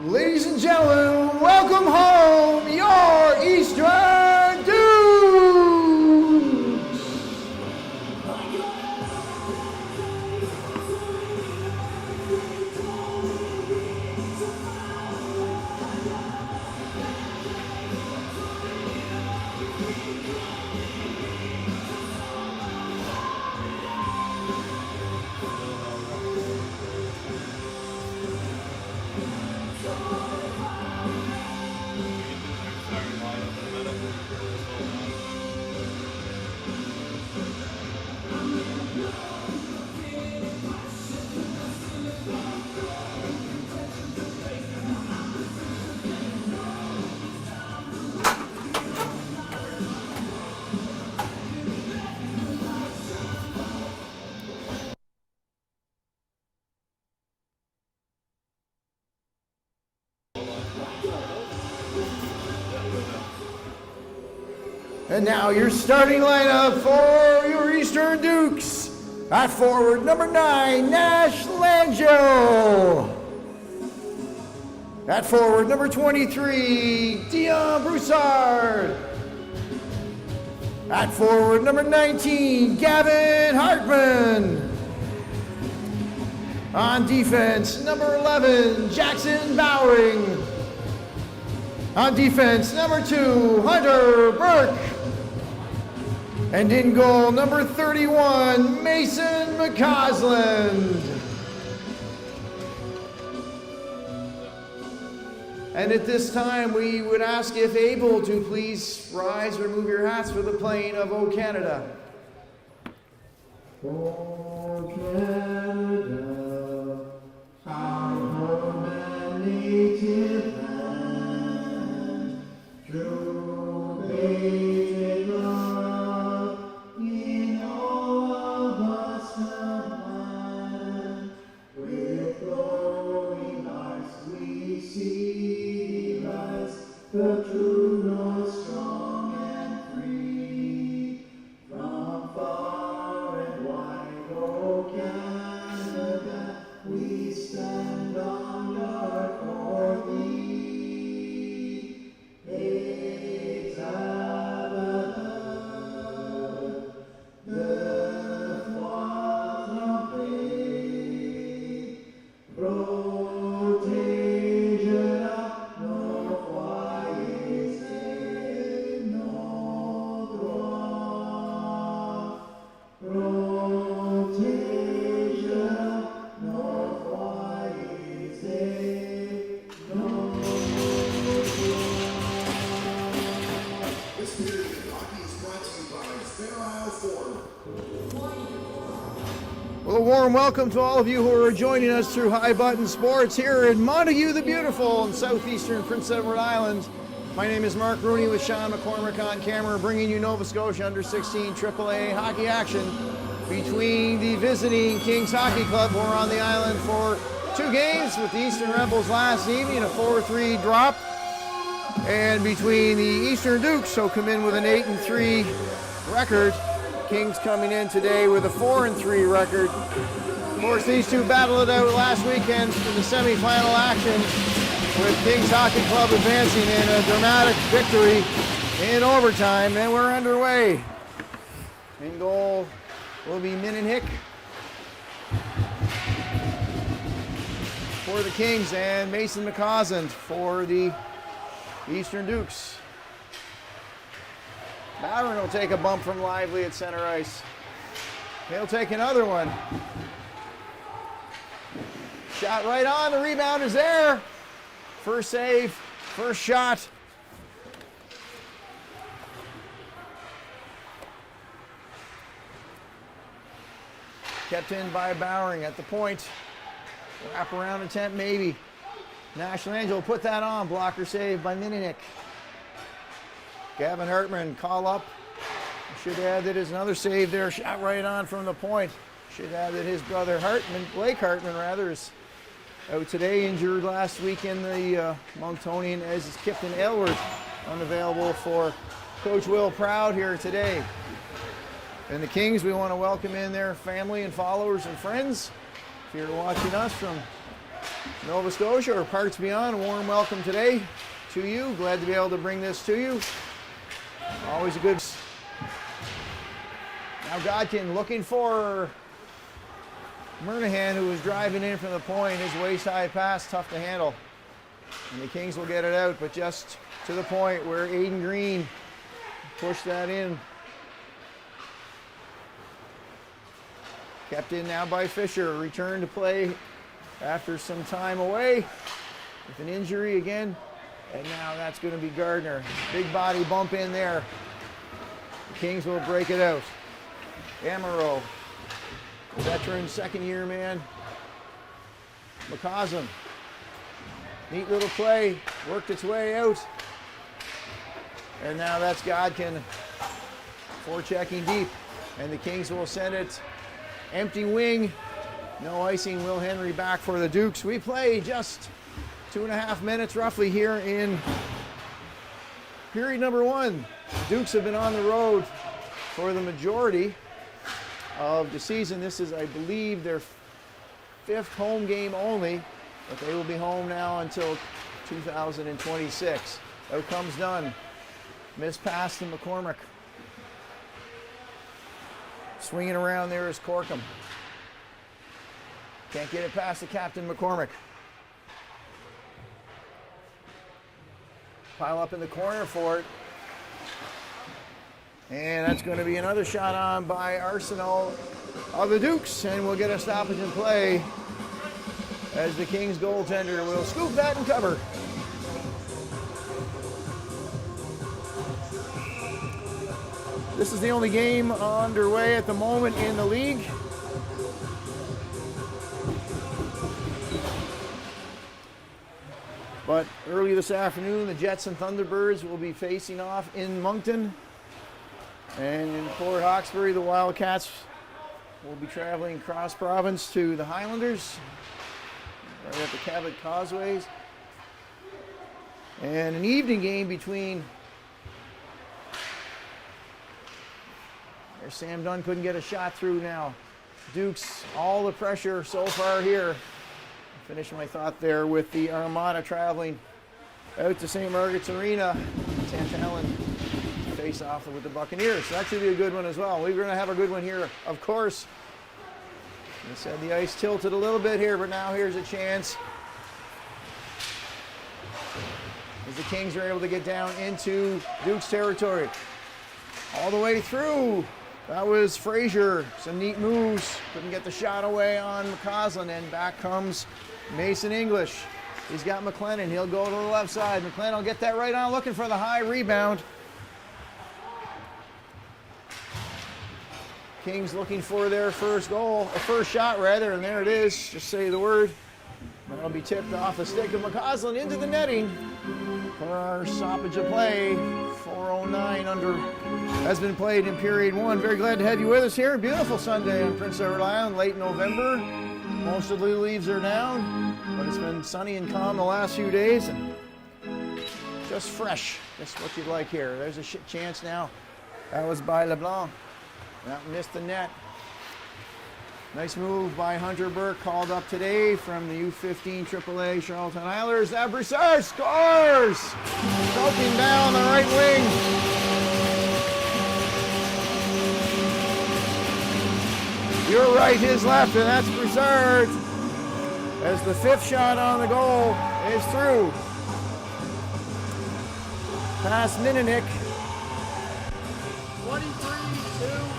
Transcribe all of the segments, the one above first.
Ladies and gentlemen, welcome home your Eastern Dudes! And now your starting lineup for your Eastern Dukes. At forward, number 9, Nash Langell. At forward, number 23, Dion Broussard. At forward, number 19, Gavin Hartman. On defense, number 11, Jackson Bowering. On defense, number 2, Hunter Burke. And in goal, number 31, Mason McCausland. And at this time, we would ask, if able, to please rise, remove your hats for the playing of O Canada. O Canada, our home and native land, true patriot love in all of us combined. With glowing hearts we see rise, the true north strong and free. From far and wide, O Canada, we stand on guard for thee. Hail Tabitha, the froid trumpet, protégera nos foyers et nos droits. Protégera nos foyers et nos This period of hockey is brought to you by Fair Isle Ford. Well, a warm welcome to all of you who are joining us through High Button Sports here in Montague the Beautiful in southeastern Prince Edward Island. My name is Mark Rooney with Sean McCormick on camera, bringing you Nova Scotia under 16 AAA hockey action between the visiting Kings Hockey Club, who are on the island for 2 games, with the Eastern Rebels last evening, a 4-3 drop, and between the Eastern Dukes, who come in with an 8-3 record. Kings coming in today with a 4-3 record. Of course, these two battled it out last weekend in the semifinal action, with Kings Hockey Club advancing in a dramatic victory in overtime, and we're underway. In goal will be Minnihick for the Kings, and Mason McCausland for the Eastern Dukes. Bowering will take a bump from Lively at center ice. He'll take another one. Shot right on, the rebound is there. First save, first shot. Kept in by Bowering at the point. Wrap around attempt maybe. Nash Langell will put that on. Blocker save by Minnihick. Gavin Hartman call up. Should add that is another save there. Shot right on from the point. Should add that his brother Hartman, Blake Hartman rather, is out today, injured last week in the Monctonian, as is Kipton Aylward, unavailable for Coach Will Proud here today. And the Kings, we want to welcome in their family and followers and friends. If you're watching us from Nova Scotia or parts beyond, a warm welcome today to you. Glad to be able to bring this to you. Always a good... Now Godkin looking for Murnahan, who was driving in from the point. His waist-high pass, tough to handle. And the Kings will get it out, but just to the point where Aiden Green pushed that in. Kept in now by Fisher. Return to play after some time away with an injury again. And now that's going to be Gardner. Big body bump in there. The Kings will break it out. Amaro, veteran, second-year man. McCausland. Neat little play. Worked its way out. And now that's Godkin forechecking deep. And the Kings will send it empty wing. No icing. Will Henry back for the Dukes. We play just 2.5 minutes roughly here in period number 1. The Dukes have been on the road for the majority of the season. This is, I believe, their 5th home game only, but they will be home now until 2026. Out comes Dunn. Missed pass to McCormick. Swinging around there is Corkum. Can't get it past the captain, McCormick. Pile up in the corner for it. And that's going to be another shot on by Arsenal of the Dukes. And we'll get a stoppage in play as the Kings goaltender will scoop that and cover. This is the only game underway at the moment in the league. But early this afternoon, the Jets and Thunderbirds will be facing off in Moncton. And in Port Hawkesbury, the Wildcats will be traveling cross province to the Highlanders, right at the Cabot Causeways. And an evening game between... There's Sam Dunn, couldn't get a shot through now. Dukes, all the pressure so far here. Finishing my thought there with the Armada traveling out to St. Margaret's Arena. St. Helen face off with the Buccaneers. So that should be a good one as well. We're going to have a good one here, of course. I said the ice tilted a little bit here, but now here's a chance. As the Kings are able to get down into Duke's territory. All the way through. That was Frazier. Some neat moves. Couldn't get the shot away on McCausland, and back comes Mason English. He's got McLennan. He'll go to the left side. McLennan will get that right on, looking for the high rebound. Kings looking for their first goal, a first shot rather, and there it is. Just say the word. That'll be tipped off the stick of McCausland into the netting for our stoppage of play. 4:09 under has been played in period 1. Very glad to have you with us here. Beautiful Sunday on Prince Edward Island, late November. Most of the leaves are down, but it's been sunny and calm the last few days and just fresh. Just what you'd like here. There's a chance now. That was by LeBlanc. That missed the net. Nice move by Hunter Burke, called up today from the U16 AAA Charlottetown Islanders. Now Broussard scores! Choking down the right wing. Your right, his left, and that's Broussard. As the 5th shot on the goal is through. Past Mininik. 23-19.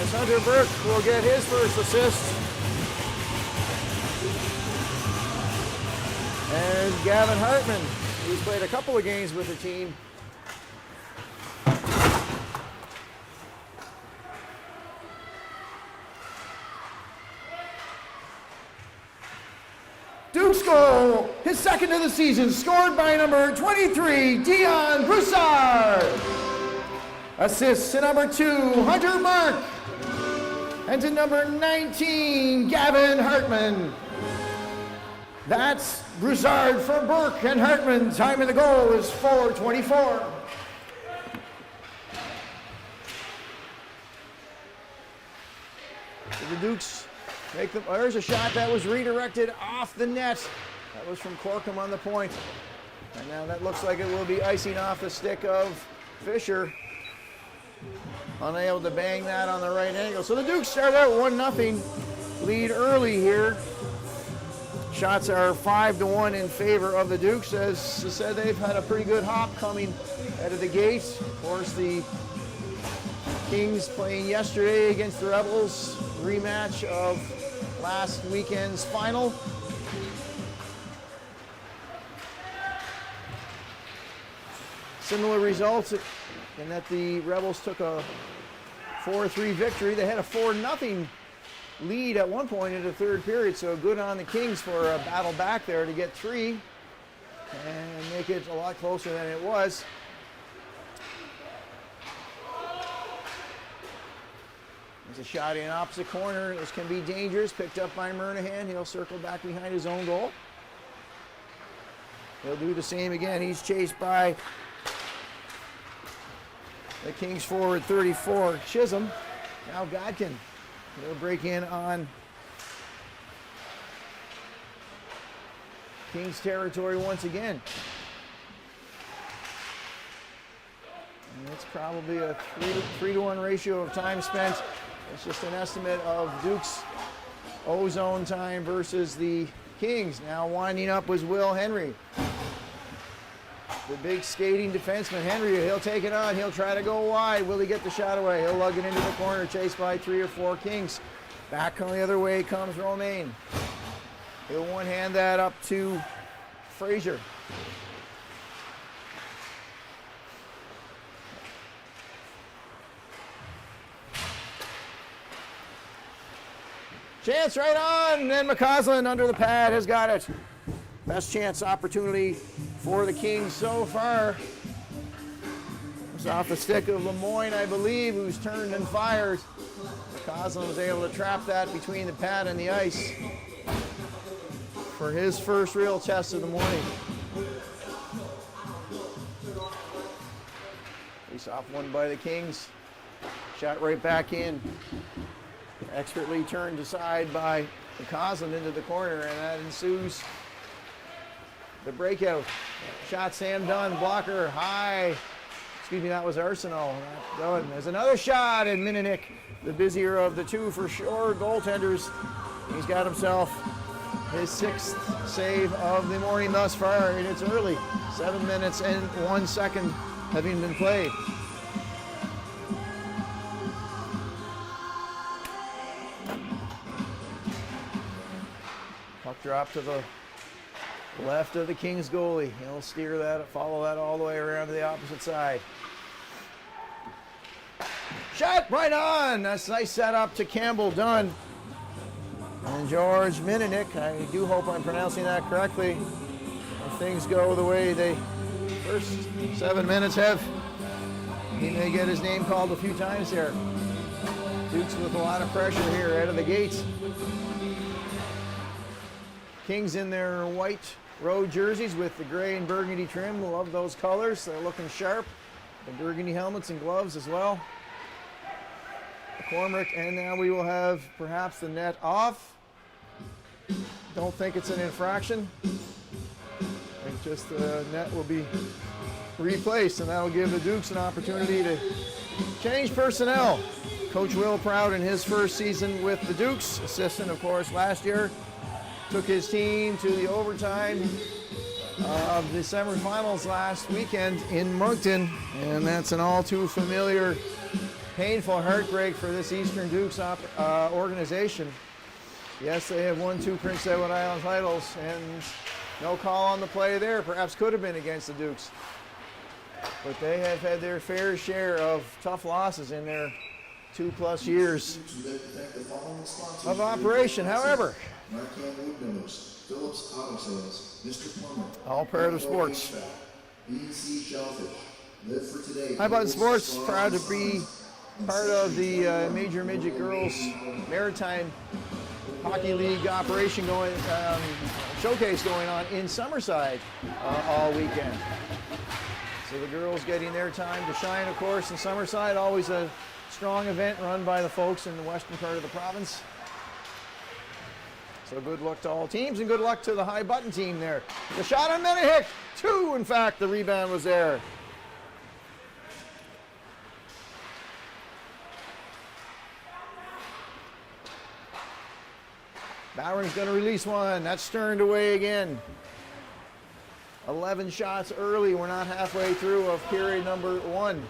As Hunter Burke will get his first assist. And Gavin Hartman, who's played a couple of games with the team. Duke's goal, his second of the season, scored by number 23, Dion Broussard. Assists to number 2, Hunter Burke. And to number 19, Gavin Hartman. That's Broussard for Burke and Hartman. Time of the goal is 4:24. Did the Dukes make them? There's a shot that was redirected off the net. That was from Corkum on the point. And now that looks like it will be icing off the stick of Fisher. Unable to bang that on the right angle. So the Dukes start out 1-0 lead early here. Shots are 5-1 in favor of the Dukes. As I said, they've had a pretty good hop coming out of the gate. Of course, the Kings playing yesterday against the Rebels. Rematch of last weekend's final. Similar results in that the Rebels took a 4-3 victory. They had a 4-0 lead at one point in the third period, so good on the Kings for a battle back there to get 3 and make it a lot closer than it was. There's a shot in opposite corner. This can be dangerous. Picked up by Murnahan. He'll circle back behind his own goal. He'll do the same again. He's chased by the Kings forward 34, Chisholm. Now Godkin. He'll break in on Kings territory once again. And it's probably a 3-to-1 ratio of time spent. It's just an estimate of Duke's O-zone time versus the Kings. Now winding up was Will Henry. The big skating defenseman, Henry, he'll take it on. He'll try to go wide. Will he get the shot away? He'll lug it into the corner, chased by 3 or 4 Kings. Back on the other way comes Romaine. He'll one-hand that up to Fraser. Chance right on, and McCausland under the pad has got it. Best chance opportunity for the Kings so far. It's off the stick of Lemoyne, I believe, who's turned and fired. McCausland was able to trap that between the pad and the ice for his first real test of the morning. Face off one by the Kings. Shot right back in. Expertly turned aside by McCausland into the corner, and that ensues the breakout. Shot Sam Dunn, blocker high. Excuse me, that was Arsenal. Done. There's another shot, and Mininik, the busier of the two for sure goaltenders. He's got himself his 6th save of the morning thus far, and it's early. 7 minutes and 1 second having been played. Puck drop to the left of the Kings goalie. He'll steer that, follow that all the way around to the opposite side. Shot right on. That's a nice setup to Campbell Dunn. And George Mininik, I do hope I'm pronouncing that correctly. If things go the way they first 7 minutes have, he may get his name called a few times here. Dukes with a lot of pressure here out of the gates. Kings in their white road jerseys with the gray and burgundy trim. Love those colors. They're looking sharp. The burgundy helmets and gloves as well. McCormick, and now we will have perhaps the net off. Don't think it's an infraction. I think just the net will be replaced, and that will give the Dukes an opportunity to change personnel. Coach Will Proud in his first season with the Dukes, assistant of course last year, took his team to the overtime of the semifinals last weekend in Moncton, and that's an all too familiar painful heartbreak for this Eastern Dukes organization. Yes, they have won 2 Prince Edward Island titles, and no call on the play there. Perhaps could have been against the Dukes. But they have had their fair share of tough losses in their 2+ years of operation. However, all part of sports. High Button Sports, proud to be part of the Major Midget Girls Maritime Hockey League operation showcase going on in Summerside all weekend. So the girls getting their time to shine, of course, in Summerside. Always a strong event run by the folks in the western part of the province. So good luck to all teams, and good luck to the High Button team there. The shot on Menahick, 2, in fact, the rebound was there. Bowring's going to release one. That's turned away again. 11 shots early. We're not halfway through of period number 1.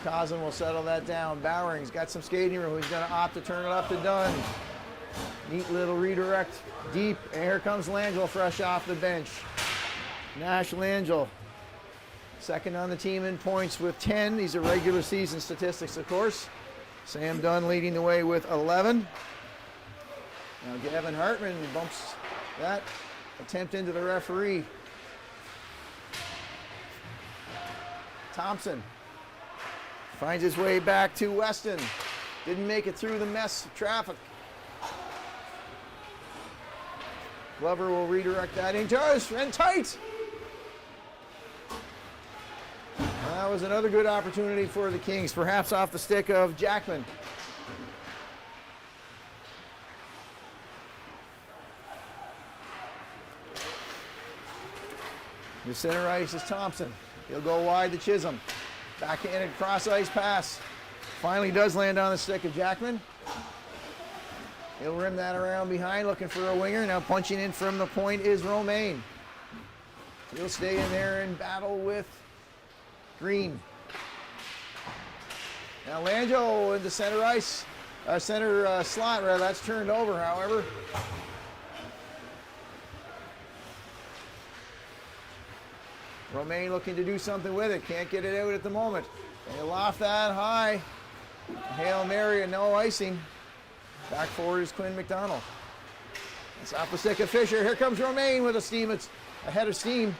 Cousin will settle that down. Bowring's got some skating room. He's going to opt to turn it up to Dunn. Neat little redirect deep. And here comes Langell fresh off the bench. Nash Langell, second on the team in points with 10. These are regular season statistics, of course. Sam Dunn leading the way with 11. Now Gavin Hartman bumps that attempt into the referee. Thompson finds his way back to Weston. Didn't make it through the mess of traffic. Glover will redirect that into us, and tight. That was another good opportunity for the Kings, perhaps off the stick of Jackman. The center ice is Thompson. He'll go wide to Chisholm. Backhanded cross ice pass. Finally does land on the stick of Jackman. He'll rim that around behind, looking for a winger. Now punching in from the point is Romaine. He'll stay in there and battle with Green. Now Langell into center ice, center slot rather. That's turned over, however. Romaine looking to do something with it. Can't get it out at the moment. They loft that high. Hail Mary and no icing. Back forward is Quinn McDonald. It's off the stick of Fisher. Here comes Romaine with a steam. It's ahead of steam.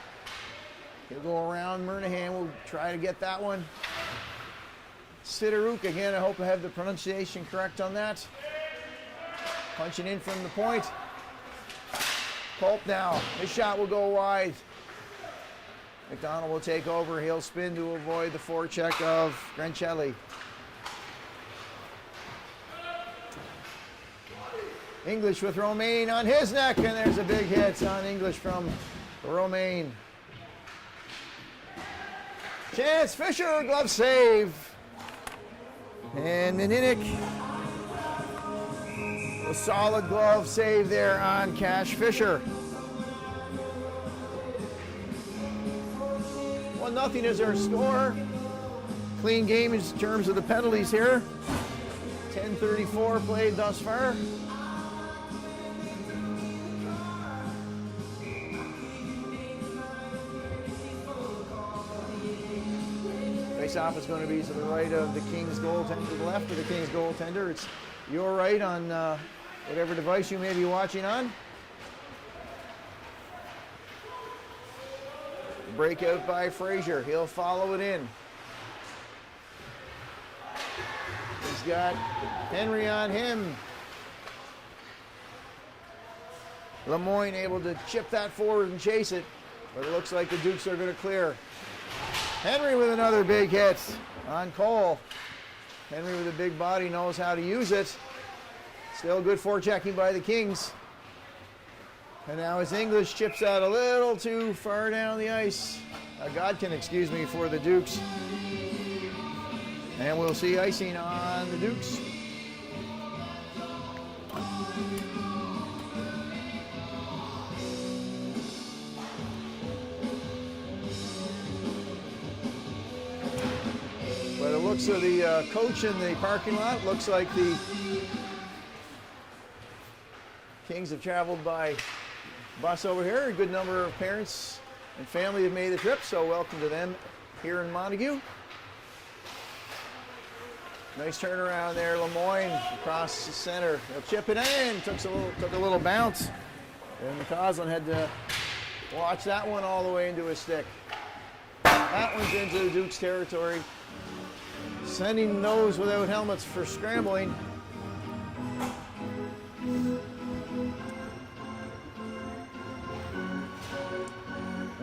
He'll go around. Murnahan will try to get that one. Sidoruk again. I hope I have the pronunciation correct on that. Punching in from the point. Culp now. His shot will go wide. McDonald will take over. He'll spin to avoid the forecheck of Grancelli. English with Romaine on his neck, and there's a big hit on English from Romaine. Chance Fisher, glove save. And Mininik, a solid glove save there on Cash Fisher. 1-0 is our score. Clean game in terms of the penalties here. 10:34 played thus far. Face-off is going to be to the right of the Kings goaltender, to the left of the Kings goaltender. It's your right on whatever device you may be watching on. Breakout by Frazier. He'll follow it in. He's got Henry on him. Lemoyne able to chip that forward and chase it, but it looks like the Dukes are going to clear. Henry with another big hit on Cole. Henry with a big body knows how to use it. Still good forechecking by the Kings. And now as English chips out a little too far down the ice. Godkin, excuse me, for the Dukes. And we'll see icing on the Dukes. By the looks of the coach in the parking lot, looks like the Kings have traveled by bus over here. A good number of parents and family have made the trip, so welcome to them here in Montague. Nice turnaround there, Lemoyne across the center. They'll chip it in. Took a little bounce, and McCausland had to watch that one all the way into his stick. That one's into the Duke's territory. Sending those without helmets for scrambling.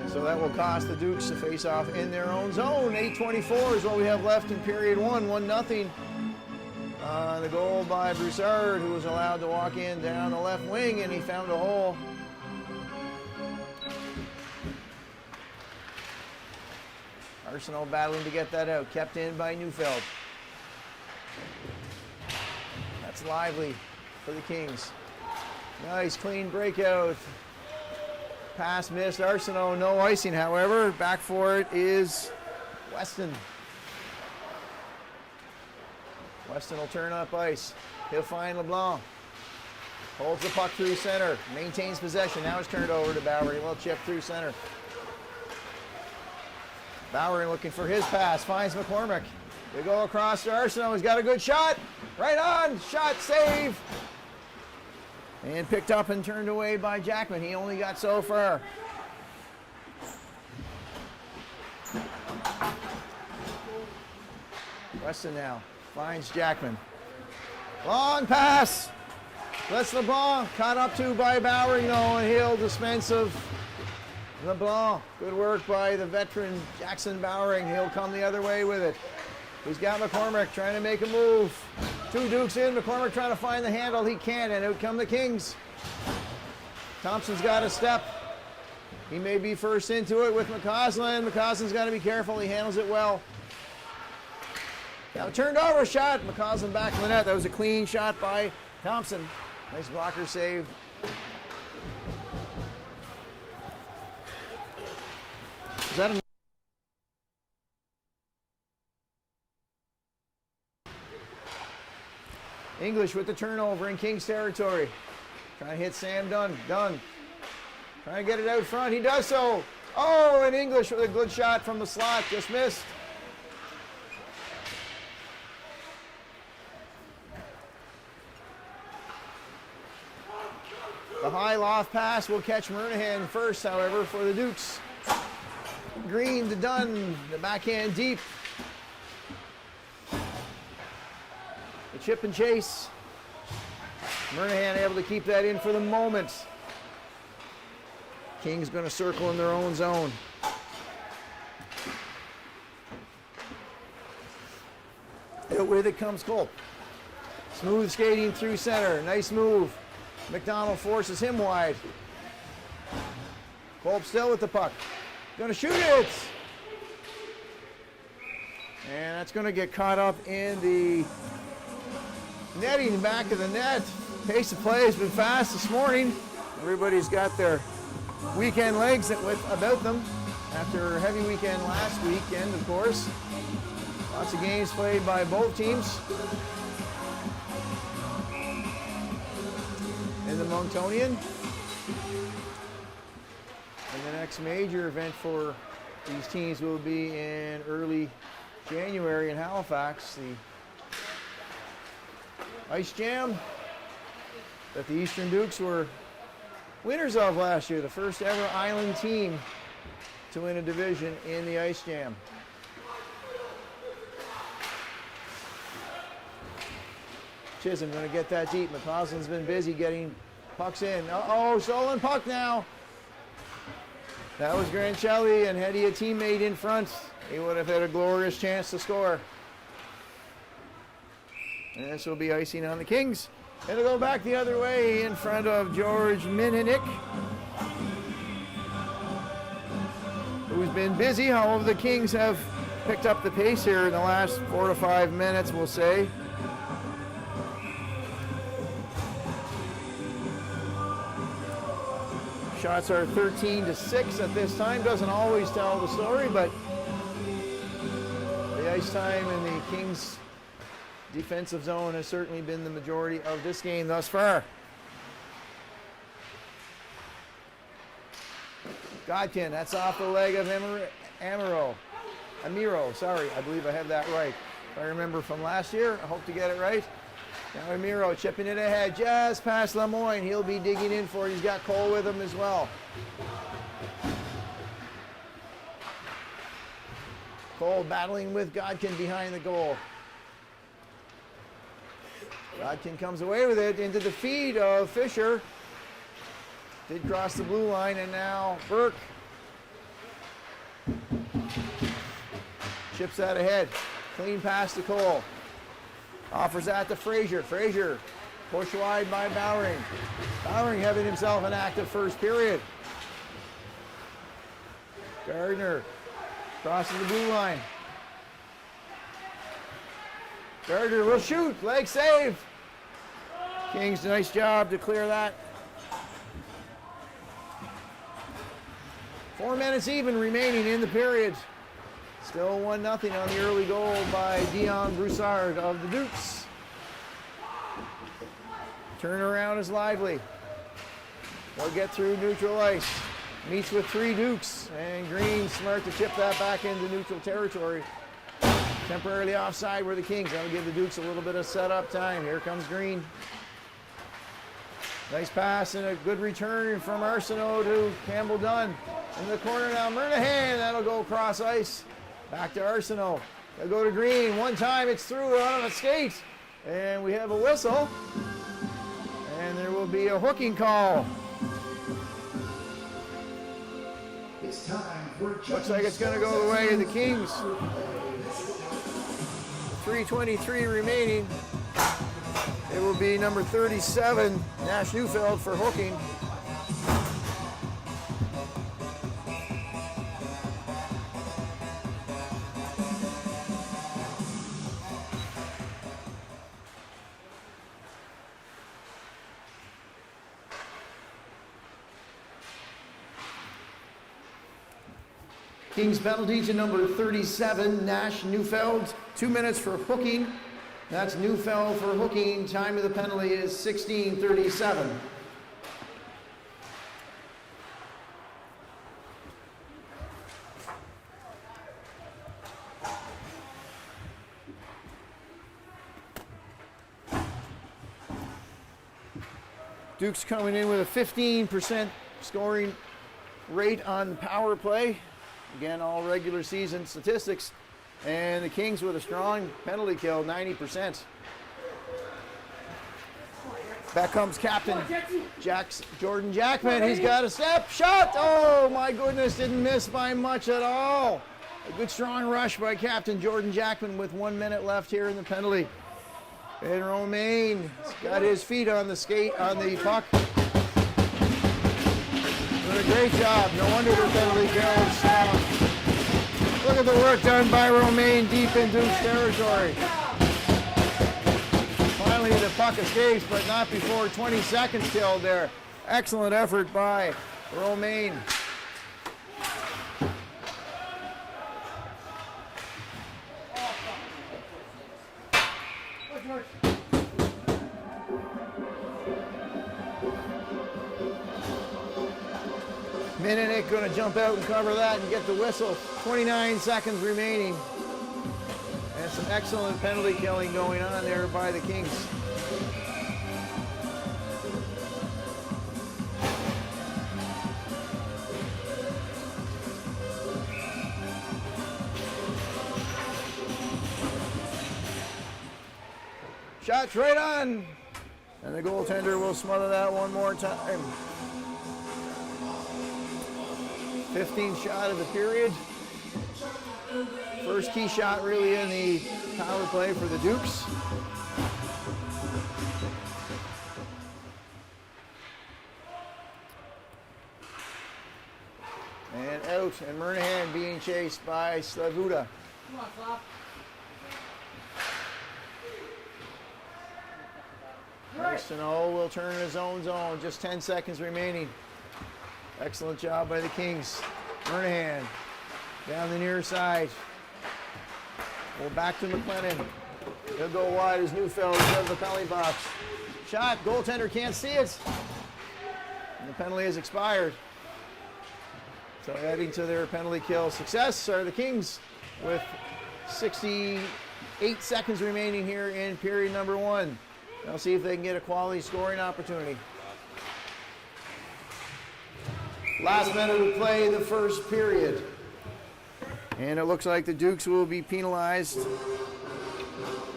So that that will cost the Dukes to face off in their own zone. 8:24 is what we have left in period one. 1-0. The goal by Broussard, who was allowed to walk in down the left wing, and he found a hole. Arsenault battling to get that out. Kept in by Neufeld. That's lively for the Kings. Nice clean breakout. Pass missed. Arsenault, no icing, however. Back for it is Weston. Weston will turn up ice. He'll find LeBlanc. Holds the puck through center. Maintains possession. Now it's turned over to Bowery. Well chip through center. Bowery looking for his pass. Finds McCormick. They go across to Arsenault. He's got a good shot. Right on. Shot, save. And picked up and turned away by Jackman. He only got so far. Weston now finds Jackman. Long pass. Let's LeBlanc. Caught up to by Bowery. No, and he'll dispense of LeBlanc. Good work by the veteran Jackson Bowering. He'll come the other way with it. He's got McCormick trying to make a move. Two Dukes in. McCormick trying to find the handle. He can't, and out come the Kings. Thompson's got a step. He may be first into it with McCausland. McCausland's got to be careful. He handles it well. Now turned over shot. McCausland back in the net. That was a clean shot by Thompson. Nice blocker save. Is that a English with the turnover in Kings territory. Trying to hit Sam Dunn. Dunn. Trying to get it out front. He does so. Oh, and English with a good shot from the slot. Just missed. The high loft pass will catch Murnaghan first, however, for the Dukes. Green to Dunn. The backhand deep. The chip and chase. Murnaghan able to keep that in for the moment. Kings going to circle in their own zone. Out with it comes Culp. Smooth skating through center. Nice move. McDonald forces him wide. Culp still with the puck. Going to shoot it. And that's going to get caught up in the netting back of the net. Pace of play has been fast this morning. Everybody's got their weekend legs about them after a heavy weekend last weekend, of course. Lots of games played by both teams. In the Monctonian. And the next major event for these teams will be in early January in Halifax. The Ice Jam that the Eastern Dukes were winners of last year. The first ever island team to win a division in the Ice Jam. Chisholm going to get that deep. McCausland's been busy getting pucks in. Uh-oh, stolen puck now. That was Grancelli, and had he a teammate in front, he would have had a glorious chance to score. And this will be icing on the Kings. It'll go back the other way in front of George Mininik, who's been busy. However, the Kings have picked up the pace here in the last 4 to 5 minutes, we'll say. Shots are 13-6 at this time. Doesn't always tell the story, but the ice time in the Kings defensive zone has certainly been the majority of this game thus far. Godkin, that's off the leg of Amiro, sorry, I believe I have that right. If I remember from last year, I hope to get it right. Now Amiro chipping it ahead, just past Lemoyne. He'll be digging in for it. He's got Cole with him as well. Cole battling with Godkin behind the goal. Godkin comes away with it into the feed of Fisher. Did cross the blue line, and now Burke Chips that ahead. Clean pass to Cole. Offers that to Frazier. Frazier pushed wide by Bowering. Bowering having himself an active first period. Gardner crosses the blue line. Gardner will shoot. Leg save. Kings, nice job to clear that. 4 minutes even remaining in the period. Still 1-0 on the early goal by Dion Broussard of the Dukes. Turnaround is lively. They'll get through neutral ice. Meets with 3 Dukes, and Green smart to chip that back into neutral territory. Temporarily offside were the Kings. That'll give the Dukes a little bit of setup time. Here comes Green. Nice pass and a good return from Arsenault to Campbell Dunn. In the corner now, Murnahan, that'll go across ice. Back to Arsenault. They'll go to Green. One time it's through out of a skate. And we have a whistle. And there will be a hooking call. It's time for Looks like it's going to go the way of the Kings. 3:23 remaining. It will be number 37, Nash Neufeld, for hooking. Kings penalty to number 37, Nash Neufeld. 2 minutes for hooking. That's Neufeld for hooking. Time of the penalty is 16:37. Duke's coming in with a 15% scoring rate on power play. Again, all regular season statistics. And the Kings with a strong penalty kill, 90%. Back comes captain Jordan Jackman. He's got a step shot. Oh my goodness, didn't miss by much at all. A good strong rush by Captain Jordan Jackman with 1 minute left here in the penalty. And Romaine got his feet on the skate, on the puck. Doing a great job. No wonder the penalty kill is strong. Look at the work done by Romaine deep in Duke's territory. Finally the puck escapes, but not before 20 seconds killed there. Excellent effort by Romaine. Minnick going to jump out and cover that and get the whistle. 29 seconds remaining. And some excellent penalty killing going on there by the Kings. Shots right on. And the goaltender will smother that one more time. 15th shot of the period. First key shot really in the power play for the Dukes. And out, and Murnahan being chased by Slavuta. Come on, Flop. Arsenault will turn his own zone. Just 10 seconds remaining. Excellent job by the Kings. Murnahan down the near side. Well, back to McLennan. He'll go wide as Neufeld is out of the penalty box. Shot, goaltender can't see it. And the penalty has expired. So adding to their penalty kill success are the Kings with 68 seconds remaining here in period number 1. They'll see if they can get a quality scoring opportunity. Last minute of play in the first period. And it looks like the Dukes will be penalized.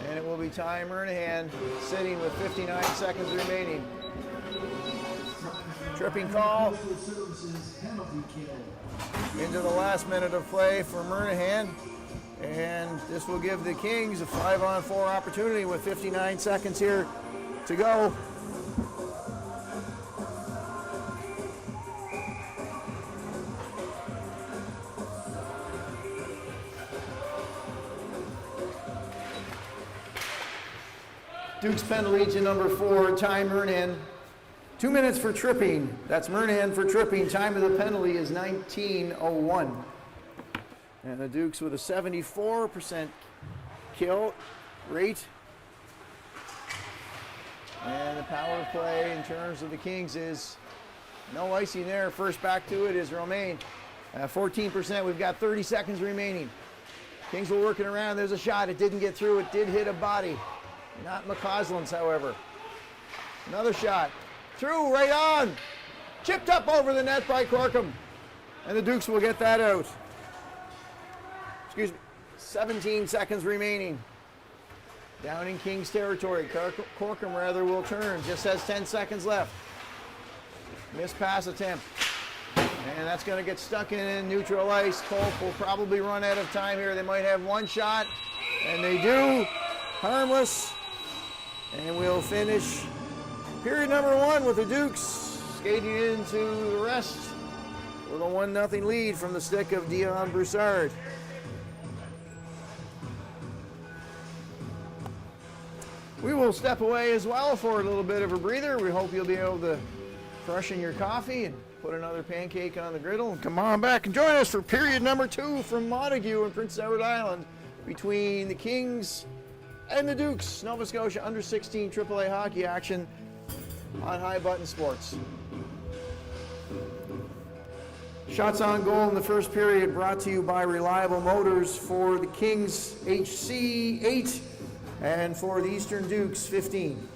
And it will be Ty Murnahan sitting with 59 seconds remaining. Tripping call into the last minute of play for Murnahan. And this will give the Kings a 5-on-4 opportunity with 59 seconds here to go. Duke's penalty to number 4, Ty Murnan. 2 minutes for tripping. That's Murnan for tripping. Time of the penalty is 19:01. And the Dukes with a 74% kill rate. And the power play in terms of the Kings is no icing there. First back to it is Romain. 14%. We've got 30 seconds remaining. Kings were working around. There's a shot. It didn't get through. It did hit a body. Not McCausland's, however. Another shot. Through, right on. Chipped up over the net by Corkum. And the Dukes will get that out. Excuse me. 17 seconds remaining. Down in Kings territory. Corkum, rather, will turn. Just has 10 seconds left. Missed pass attempt. And that's going to get stuck in neutral ice. Colf will probably run out of time here. They might have one shot. And they do. Harmless. And we'll finish period number 1 with the Dukes skating into the rest with a 1-0 lead from the stick of Dion Broussard. We will step away as well for a little bit of a breather. We hope you'll be able to freshen your coffee and put another pancake on the griddle and come on back and join us for period number 2 from Montague and Prince Edward Island between the Kings and the Dukes. Nova Scotia under 16 AAA hockey action on High Button Sports. Shots on goal in the first period brought to you by Reliable Motors for the Kings HC 8 and for the Eastern Dukes 15.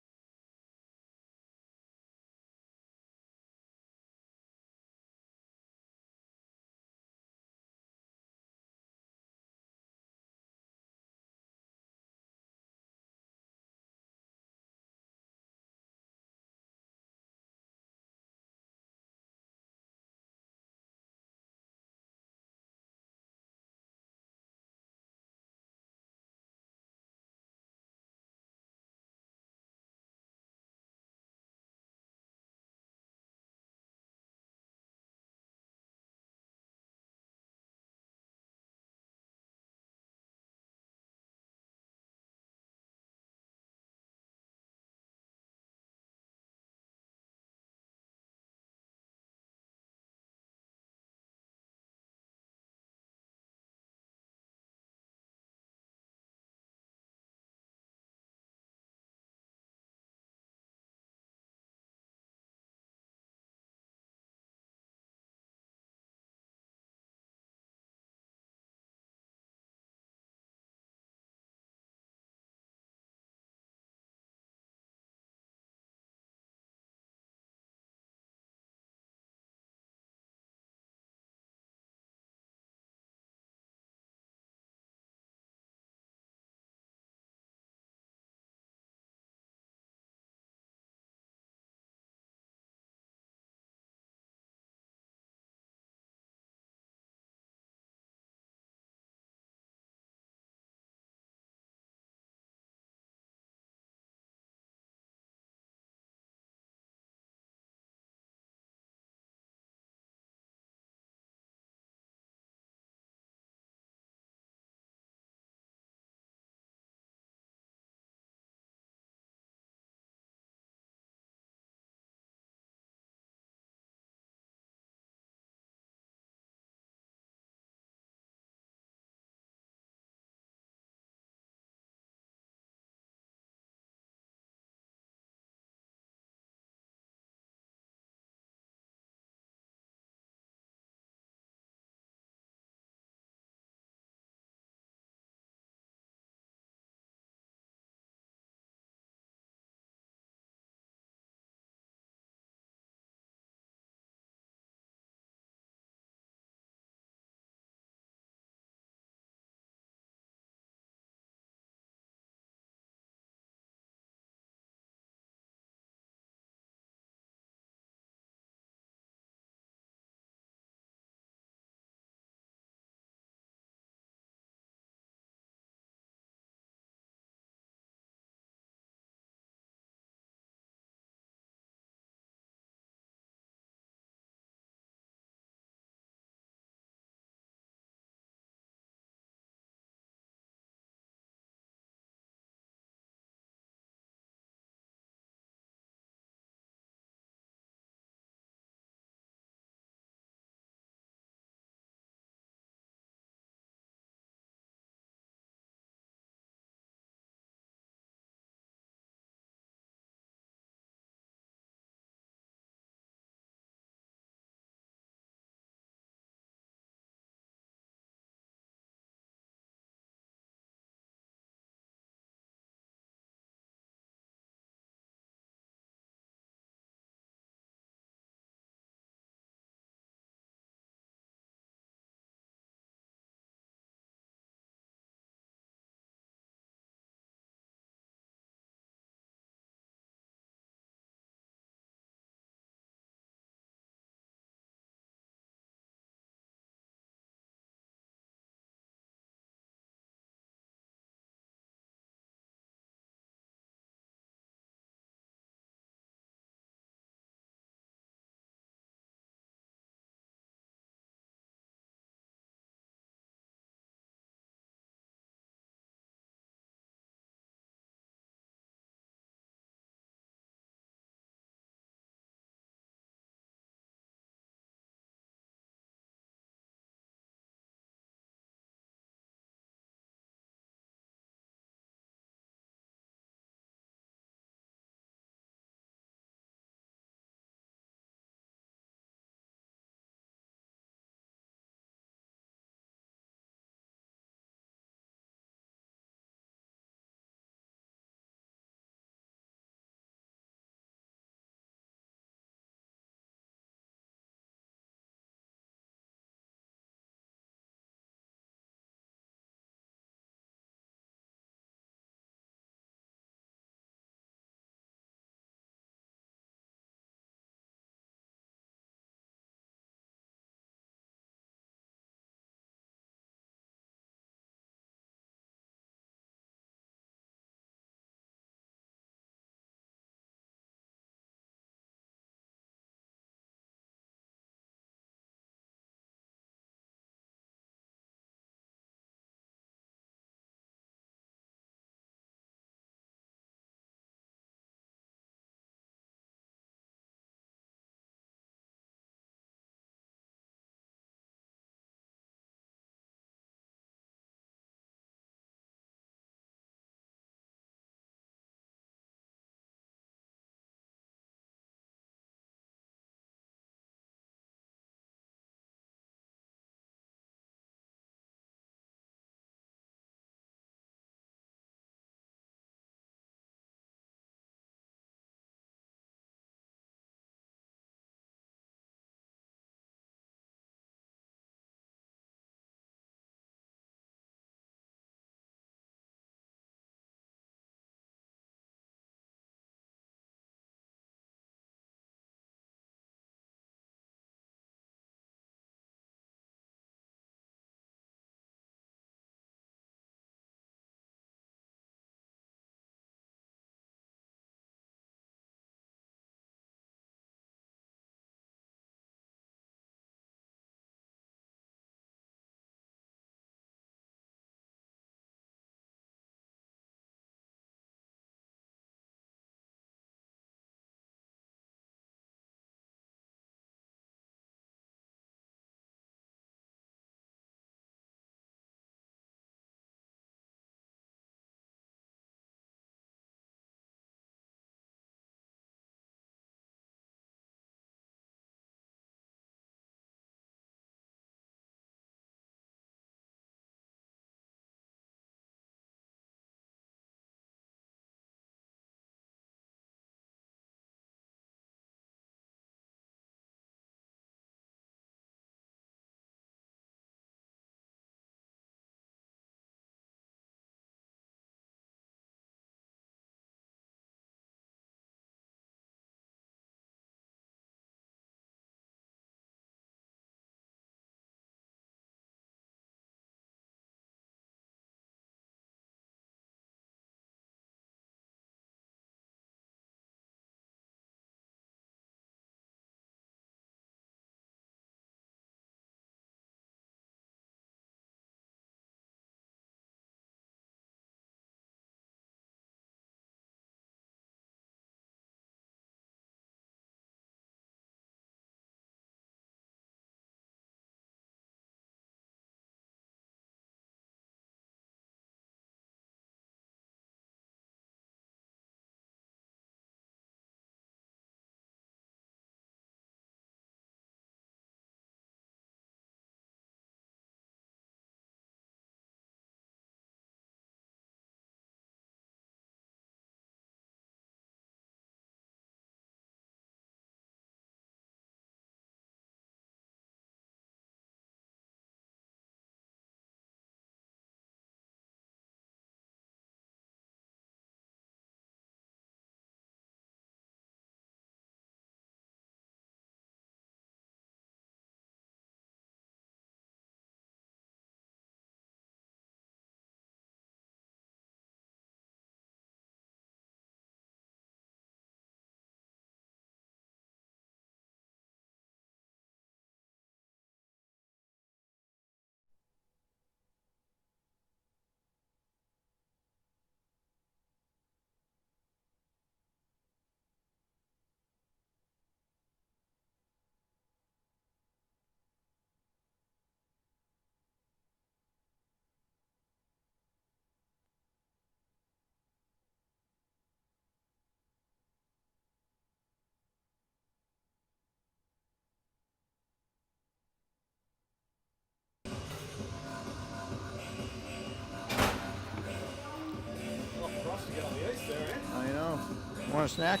want a snack?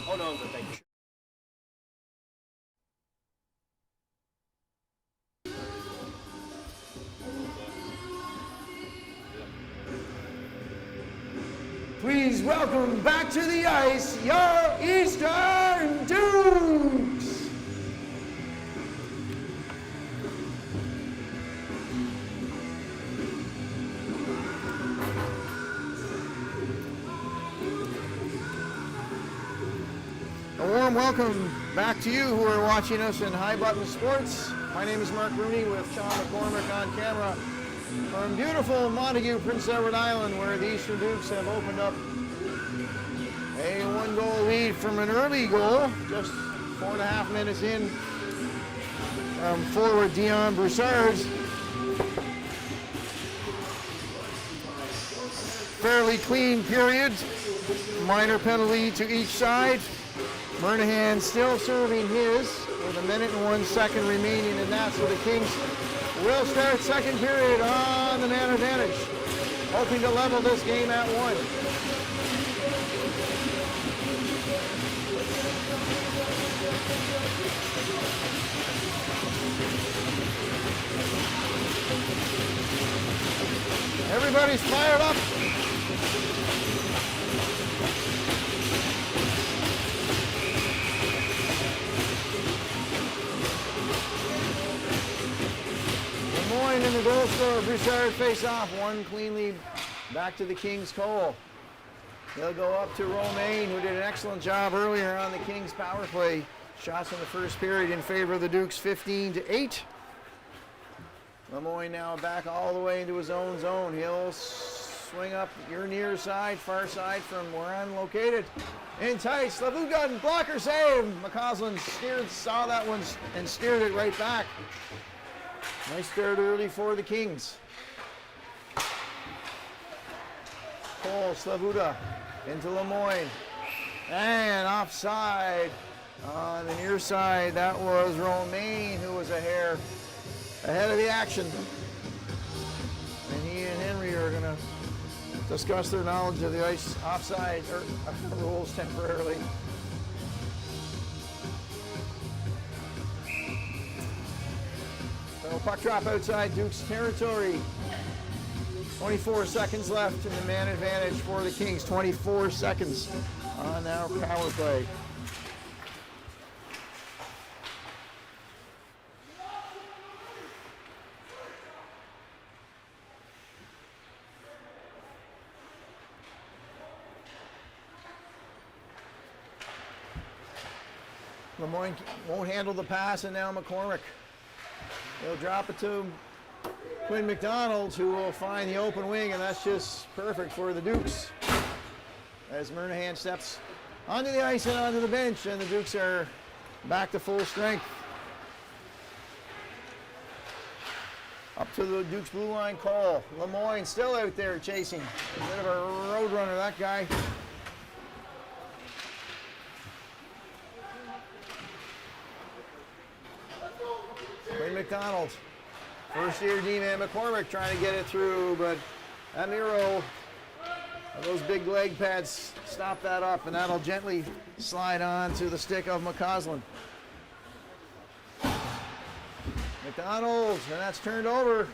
Oh no, I'm good, thank you. Please welcome back to the ice your Eastern Dukes. A warm welcome back to you who are watching us in High Button Sports. My name is Mark Rooney with Sean McCormick on camera from beautiful Montague, Prince Edward Island, where the Eastern Dukes have opened up a one-goal lead from an early goal, just 4.5 minutes in from forward Dion Broussard's fairly clean period. Minor penalty to each side. Murnahan still serving his with 1 minute and 1 second remaining in that, so the Kings will start second period on the man advantage, hoping to level this game at 1. Everybody's fired up. In the goal scorer, Broussard face off, one cleanly back to the Kings' goal. They'll go up to Romaine, who did an excellent job earlier on the Kings' power play. Shots in the first period in favor of the Dukes, 15-8. Lemoyne now back all the way into his own zone. He'll swing up your near side, far side from where I'm located. In tight, Slavuga, blocker save. McCausland saw that one and steered it right back. Nice start early for the Kings. Cole, Slavuda into Lemoyne. And offside on the near side. That was Romaine, who was a hair ahead of the action. And he and Henry are going to discuss their knowledge of the ice offside rules temporarily. So puck drop outside Duke's territory. 24 seconds left in the man advantage for the Kings. 24 seconds on our power play. Lemoyne won't handle the pass, and now McCormick. He'll drop it to Quinn McDonald, who will find the open wing, and that's just perfect for the Dukes. As Murnahan steps onto the ice and onto the bench, and the Dukes are back to full strength. Up to the Dukes blue line call. Lemoyne still out there chasing. A bit of a road runner, that guy. Quinn McDonald, first year D-man McCormick trying to get it through, but Amiro, those big leg pads stop that up, and that'll gently slide on to the stick of McCausland. McDonald, and that's turned over.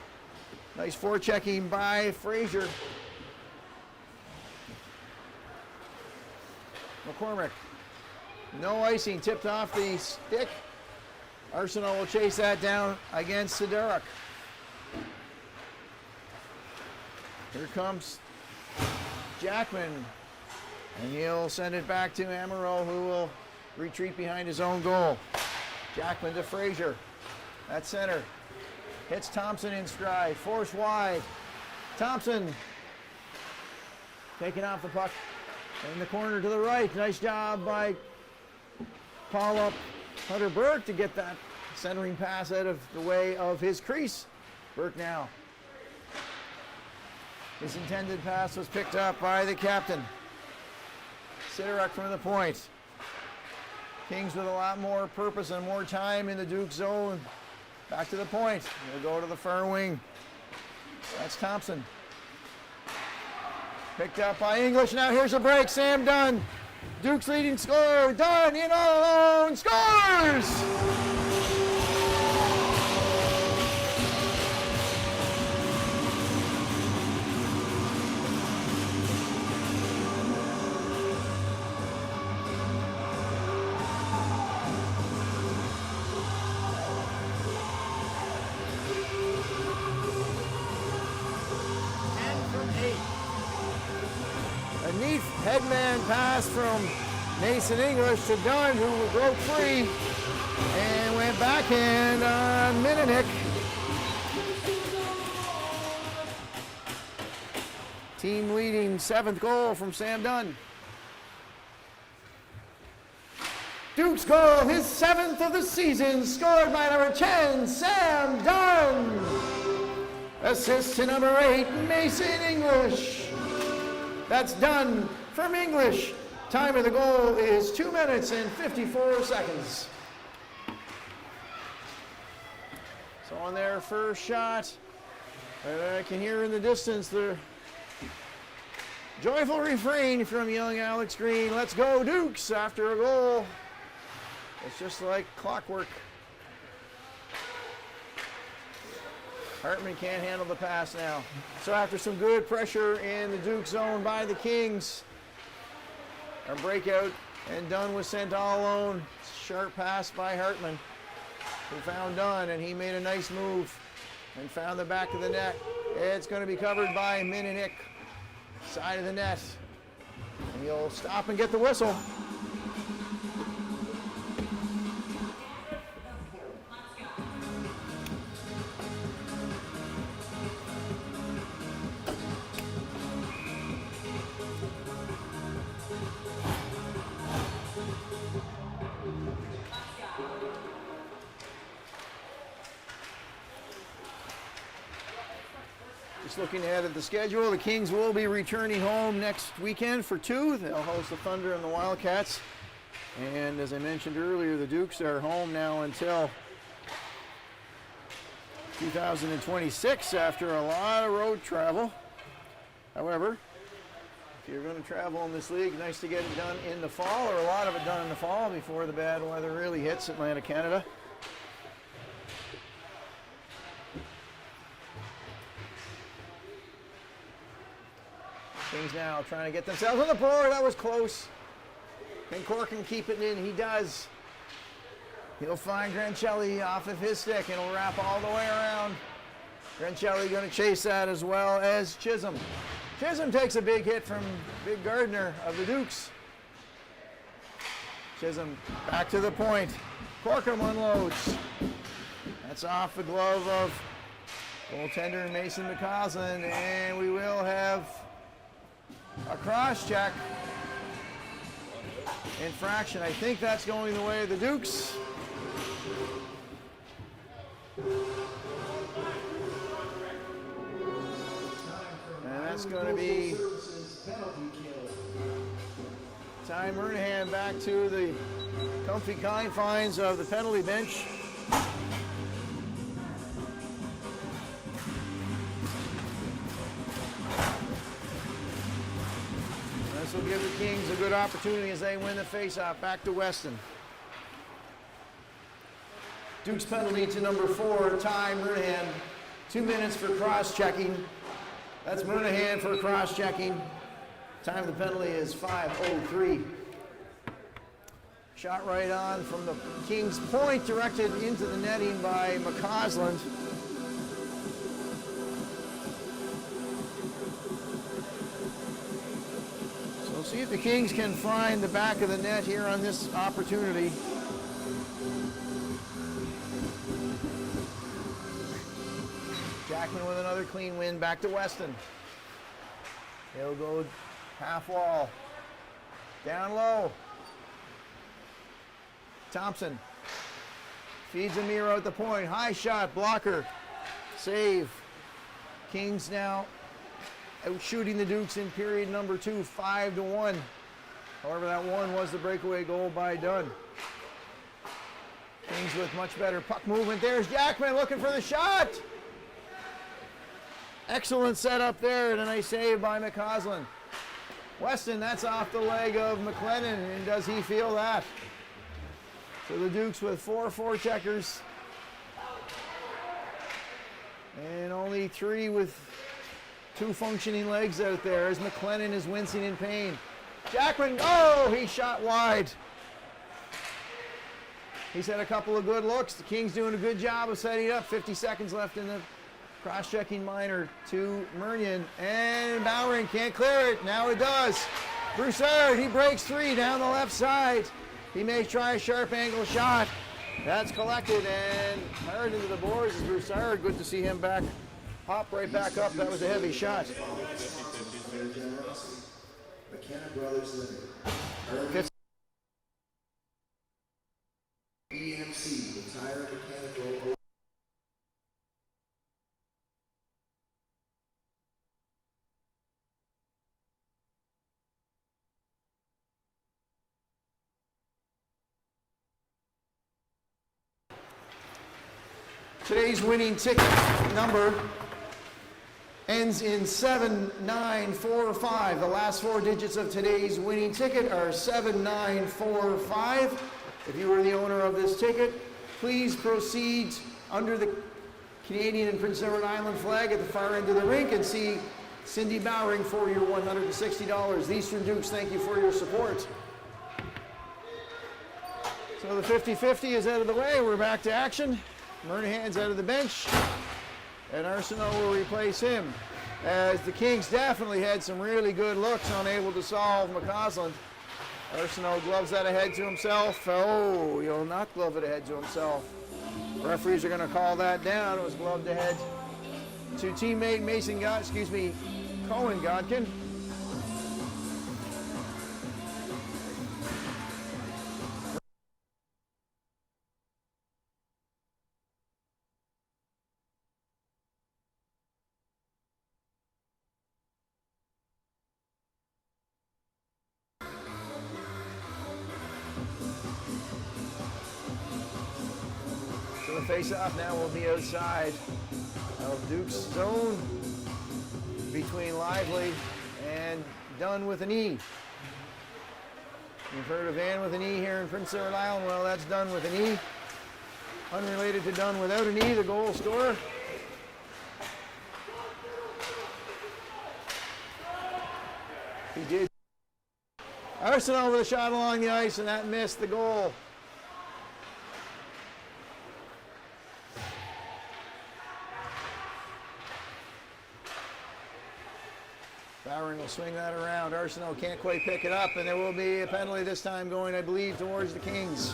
Nice forechecking by Frazier. McCormick, no icing, tipped off the stick. Arsenal will chase that down against Sidorak. Here comes Jackman, and he'll send it back to Amaro, who will retreat behind his own goal. Jackman to Frazier at center. Hits Thompson in stride, force wide. Thompson taking off the puck in the corner to the right. Nice job by Paul Hunter Burke to get that centering pass out of the way of his crease. Burke now. His intended pass was picked up by the captain. Sidorak from the point. Kings with a lot more purpose and more time in the Duke zone. Back to the point. We'll go to the far wing. That's Thompson. Picked up by English. Now here's a break. Sam Dunn Duke's leading scorer, Dunn in all alone, scores! A neat headman pass from Mason English to Dunn, who broke free and went backhand on Mininick. Team leading 7th goal from Sam Dunn. Duke's goal, his 7th of the season, scored by number 10, Sam Dunn. Assist to number 8, Mason English. That's Dunn from English. Time of the goal is 2 minutes and 54 seconds. So on their first shot, I can hear in the distance the joyful refrain from young Alex Green. Let's go Dukes after a goal. It's just like clockwork. Hartman can't handle the pass now. So after some good pressure in the Duke zone by the Kings, a breakout, and Dunn was sent all alone. Sharp pass by Hartman, who found Dunn, and he made a nice move and found the back of the net. It's going to be covered by Mininick, side of the net. And he'll stop and get the whistle. Just looking ahead at the schedule, the Kings will be returning home next weekend for 2. They'll host the Thunder and the Wildcats. And as I mentioned earlier, the Dukes are home now until 2026 after a lot of road travel. However, if you're going to travel in this league, nice to get it done in the fall, or a lot of it done in the fall before the bad weather really hits Atlantic Canada. Kings now trying to get themselves on the board. That was close. Can Corkin keep it in? He does. He'll find Grancelli off of his stick, and he'll wrap all the way around. Grancelli going to chase that as well as Chisholm. Chisholm takes a big hit from Big Gardner of the Dukes. Chisholm back to the point. Corkin unloads. That's off the glove of goaltender Mason McCausland, and we will have a cross-check infraction. I think that's going the way of the Dukes. And that's going to be Ty Murnahan back to the comfy confines of the penalty bench. This will give the Kings a good opportunity as they win the faceoff. Back to Weston. Duke's penalty to number 4, Ty Murnahan. 2 minutes for cross-checking. That's Murnahan for cross-checking. Time of the penalty is 5:03. Shot right on from the Kings' point, directed into the netting by McCausland. So see if the Kings can find the back of the net here on this opportunity. Jackman with another clean win. Back to Weston. He'll go half wall. Down low. Thompson feeds Amir out the point. High shot, blocker, save. Kings now out shooting the Dukes in period number 2, 5-1. However, that one was the breakaway goal by Dunn. Kings with much better puck movement. There's Jackman looking for the shot. Excellent setup there and a nice save by McCausland. Weston, that's off the leg of McLennan, and does he feel that? So the Dukes with 4 forecheckers. And only 3 with 2 functioning legs out there as McLennan is wincing in pain. Jackman, oh, he shot wide. He's had a couple of good looks. The Kings doing a good job of setting up. 50 seconds left in the cross-checking minor to Murnion. And Bowering can't clear it. Now it does. Broussard, he breaks 3 down the left side. He may try a sharp angle shot. That's collected and hard into the boards is Broussard. Good to see him back. Hop right back up. That was a heavy shot. McKenna Brothers Limited. EMC, the tire mechanical. Today's winning ticket number ends in 7945. The last 4 digits of today's winning ticket are 7945. If you are the owner of this ticket, please proceed under the Canadian and Prince Edward Island flag at the far end of the rink and see Cindy Bowering for your $160. The Eastern Dukes, thank you for your support. So the 50-50 is out of the way. We're back to action. Murnahan's out of the bench, and Arsenault will replace him. As the Kings definitely had some really good looks, unable to solve McCausland. Arsenault gloves that ahead to himself. Oh, he'll not glove it ahead to himself. Referees are going to call that down. It was gloved ahead to teammate Cohen Godkin. Face-off now will be outside of Duke's zone between Lively and Dunn with an E. You've heard of Ann with an E here in Prince Edward Island. Well, that's Dunn with an E. Unrelated to Dunn without an E, the goal scorer. He did. Arsenault with a shot along the ice, and that missed the goal. Bowering will swing that around. Arsenault can't quite pick it up, and there will be a penalty this time going, I believe, towards the Kings.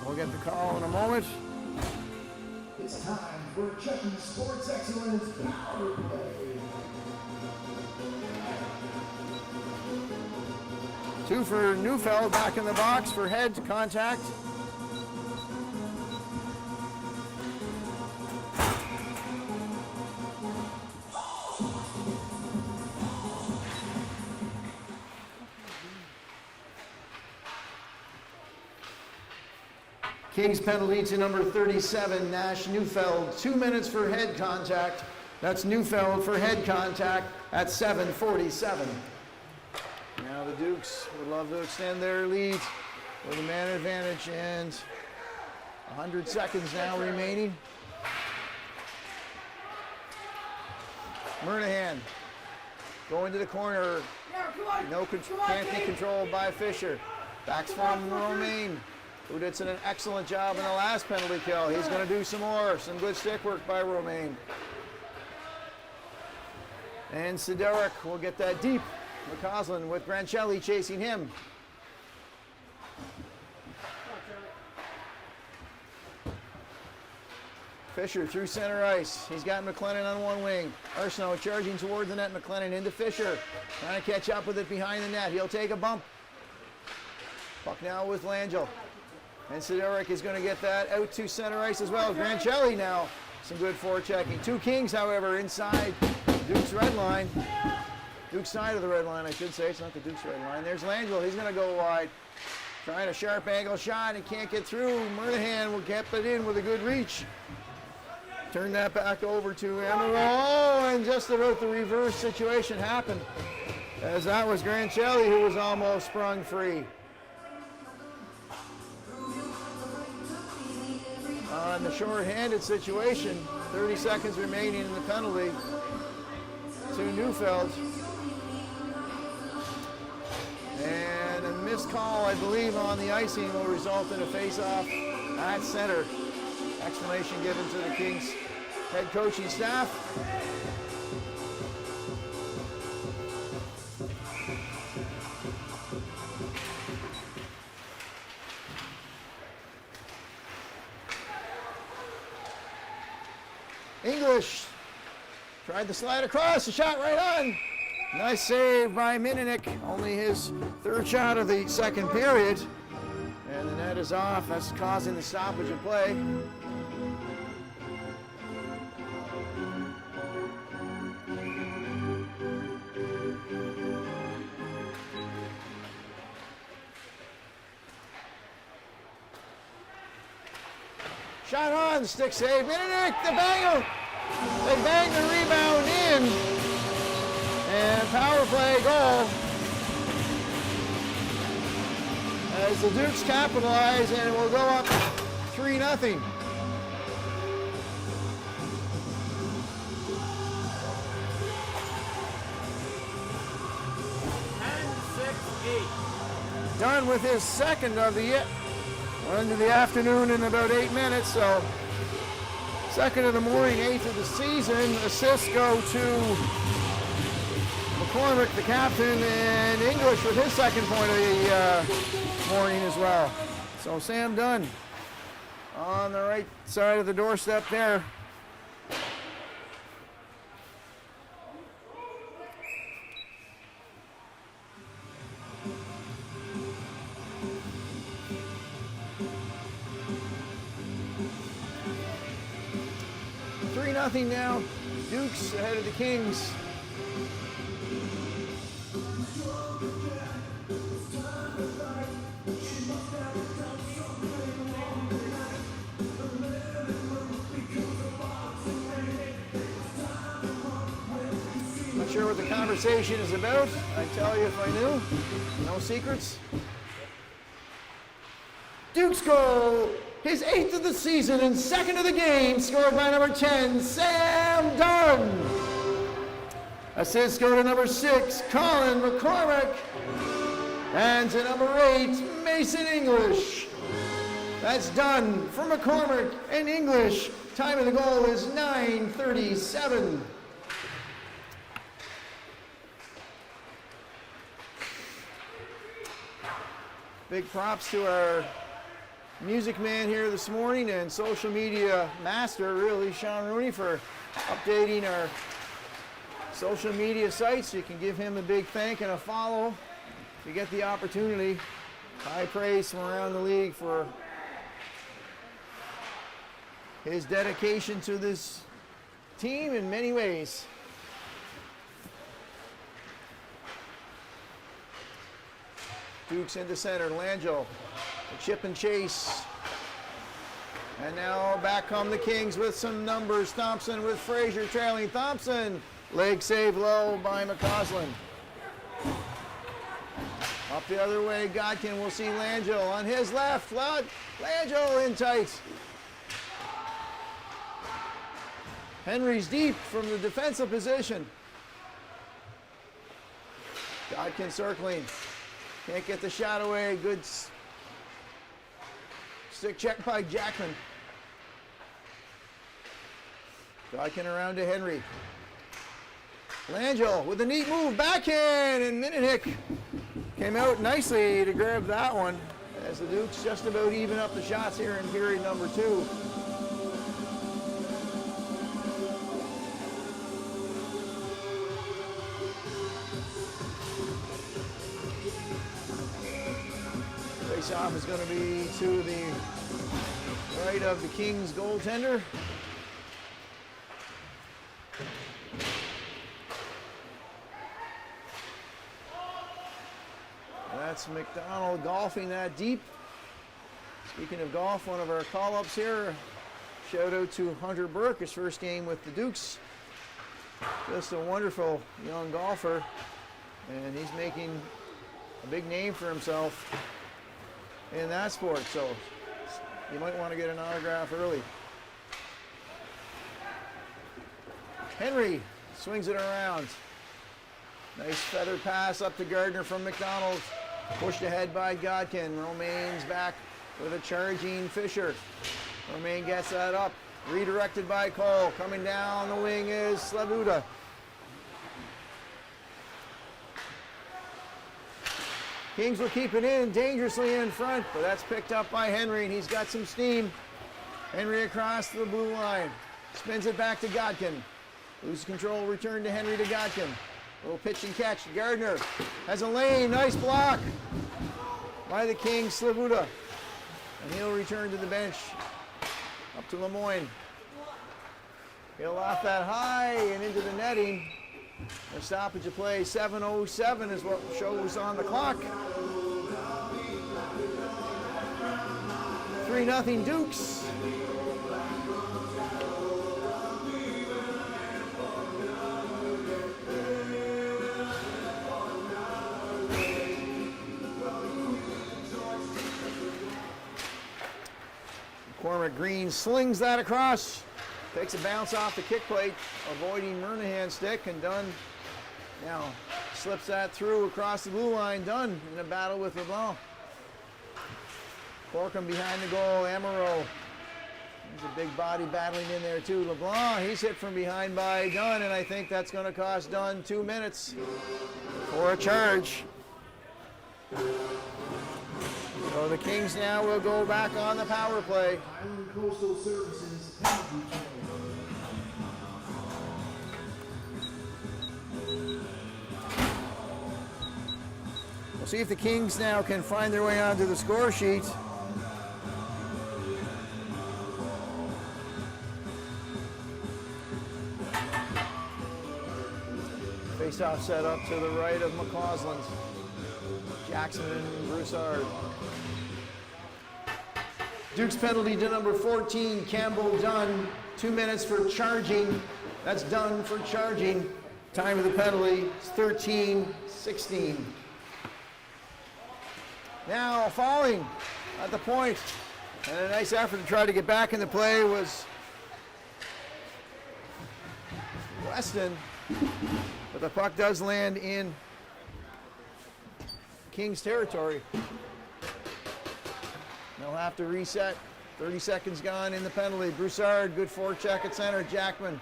We'll get the call in a moment. It's time for Chucky Sports Excellence Power Play. 2 for Neufeld back in the box for head contact. Kings penalty to number 37, Nash Neufeld. 2 minutes for head contact. That's Neufeld for head contact at 7:47. Now the Dukes would love to extend their lead with a man advantage, and 100 seconds now remaining. Murnahan going to the corner. Can't be controlled by Fisher. Backs from Romaine, who did an excellent job in the last penalty kill. He's going to do some more. Some good stick work by Romaine. And Sideric will get that deep. McCausland with Grancelli chasing him. Fisher through center ice. He's got McLennan on one wing. Arsenault charging towards the net. McLennan into Fisher. Trying to catch up with it behind the net. He'll take a bump. Puck now with Langell. And Sideric is going to get that out to center ice as well. Grancelli now. Some good forechecking. 2 Kings, however, inside Duke's red line. Duke's side of the red line, I should say. It's not the Duke's red line. There's Langell. He's going to go wide. Trying a sharp angle shot and can't get through. Murnahan will get it in with a good reach. Turn that back over to Emerald. Oh, and just about the reverse situation happened, as that was Grancelli who was almost sprung free. On the short-handed situation, 30 seconds remaining in the penalty to Neufeld. And a missed call, I believe, on the icing will result in a face-off at center. Explanation given to the Kings head coaching staff. English tried the slide across, the shot right on. Nice save by Mininik, only his third shot of the second period. And the net is off, that's causing the stoppage of play. Shot on, stick save, Mininik, the banger! They bang the rebound in, and power play goal. As the Dukes capitalize, and it will go up 3-0. Done with his second of the into the afternoon in about 8 minutes, so second of the morning, 8th of the season. Assists go to McCormick, the captain, and English with his second point of the morning as well. So Sam Dunn on the right side of the doorstep there. Nothing now. Dukes ahead of the Kings. Not sure what the conversation is about. I'd tell you if I knew. No secrets. Dukes goal. His 8th of the season and 2nd of the game, scored by number 10, Sam Dunn. Assists go to number 6, Colin McCormick. And to number 8, Mason English. That's Dunn for McCormick and English. Time of the goal is 9:37. Big props to our music man here this morning and social media master, really, Sean Rooney, for updating our social media sites. You can give him a big thank and a follow if you get the opportunity. High praise from around the league for his dedication to this team in many ways. Dukes into center, Langell. Chip and chase. And now back come the Kings with some numbers. Thompson with Frazier trailing. Thompson, leg save low by McCausland. Up the other way, Godkin will see Langell on his left. Langell in tight. Henry's deep from the defensive position. Godkin circling. Can't get the shot away. Good stick check by Jackman. Godkin around to Henry. Langell with a neat move, backhand, and Mininik came out nicely to grab that one as the Dukes just about even up the shots here in period number 2. Face-off is going to be to the right of the Kings goaltender. That's McDonald golfing that deep. Speaking of golf, one of our call-ups here, shout out to Hunter Burke, his first game with the Dukes. Just a wonderful young golfer, and he's making a big name for himself in that sport, so you might want to get an autograph early. Henry swings it around. Nice feather pass up to Gardner from McDonald. Pushed ahead by Godkin. Romaine's back with a charging Fisher. Romaine gets that up. Redirected by Cole. Coming down the wing is Slavuta. Kings will keep it in, dangerously in front, but that's picked up by Henry, and he's got some steam. Henry across the blue line. Spins it back to Godkin. Loses control, return to Henry to Godkin. Little pitch and catch. Gardner has a lane. Nice block by the Kings, Slavuta. And he'll return to the bench. Up to Lemoyne. He'll off that high and into the netting. A stoppage of play. 7:07 is what shows on the clock. 3-0 Dukes. Cormac Green slings that across. Takes a bounce off the kick plate, avoiding Murnahan's stick, and Dunn now slips that through across the blue line. Dunn in a battle with LeBlanc. Corkum behind the goal, Amaro. There's a big body battling in there too. LeBlanc, he's hit from behind by Dunn, and I think that's going to cost Dunn 2 minutes for a charge. So the Kings now will go back on the power play. Island Coastal Services penalty kill. We'll see if the Kings now can find their way onto the score sheet. Face-off set up to the right of McCausland's. Jackson and Broussard. Duke's penalty to number 14, Campbell Dunn. 2 minutes for charging. That's Dunn for charging. Time of the penalty is 13:16. Now falling at the point. And a nice effort to try to get back into play was Weston. But the puck does land in Kings territory. They'll have to reset. 30 seconds gone in the penalty. Broussard, good forecheck at center. Jackman,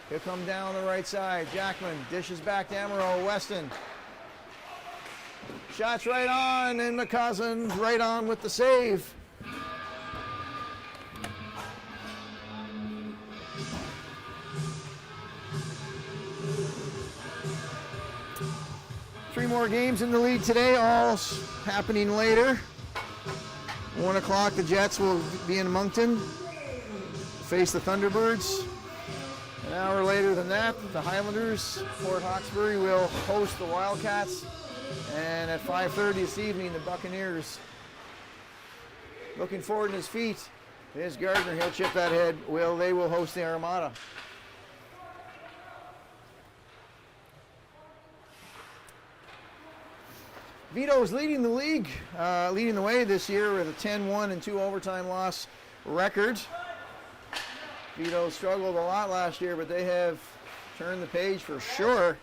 he'll come down the right side. Jackman dishes back to Amaro. Weston. Shots right on, and McCausland right on with the save. Three more games in the league today, all happening later. 1 o'clock, the Jets will be in Moncton, face the Thunderbirds. An hour later than that, the Highlanders, Fort Hawkesbury, will host the Wildcats. And at 5:30 this evening, the Buccaneers. Looking forward in his feet. There's Gardner, he'll chip that head. They will host the Armada. Vito is leading the league, leading the way this year with a 10-1 and 2 overtime loss record. Vito struggled a lot last year, but they have turned the page for sure.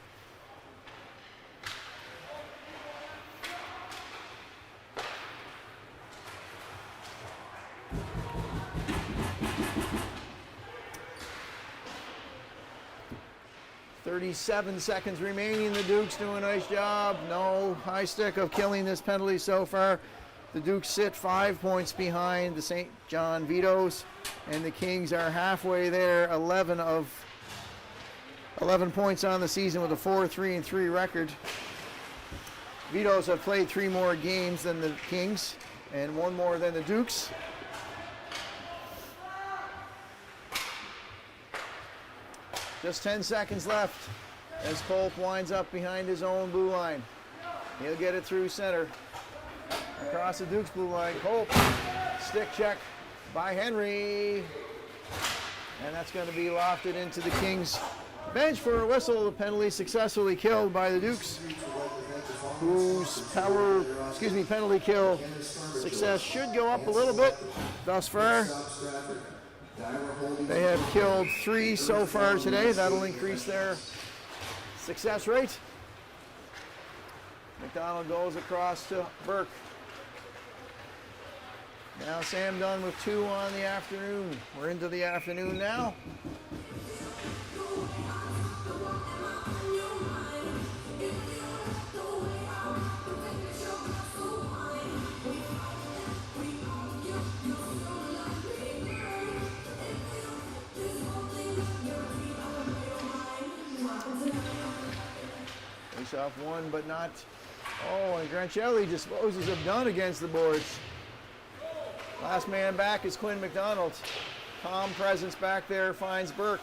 .37 seconds remaining. The Dukes do a nice job. No high stick of killing this penalty so far. The Dukes sit 5 points behind the St. John Vitos, and the Kings are halfway there. 11 points on the season with a 4-3-3 record. Vitos have played 3 more games than the Kings and 1 more than the Dukes. Just 10 seconds left as Kolk winds up behind his own blue line. He'll get it through center. Across the Dukes blue line, Kolk. Stick check by Henry. And that's going to be lofted into the Kings bench for a whistle. The penalty successfully killed by the Dukes, whose penalty kill success should go up a little bit thus far. They have killed 3 so far today. That'll increase their success rate. McDonald goes across to Burke. Now Sam Dunn with 2 on the afternoon. We're into the afternoon now. Face off one, but not. Oh, and Grancelli disposes of Dunn against the boards. Last man back is Quinn McDonald. Calm presence back there finds Burke.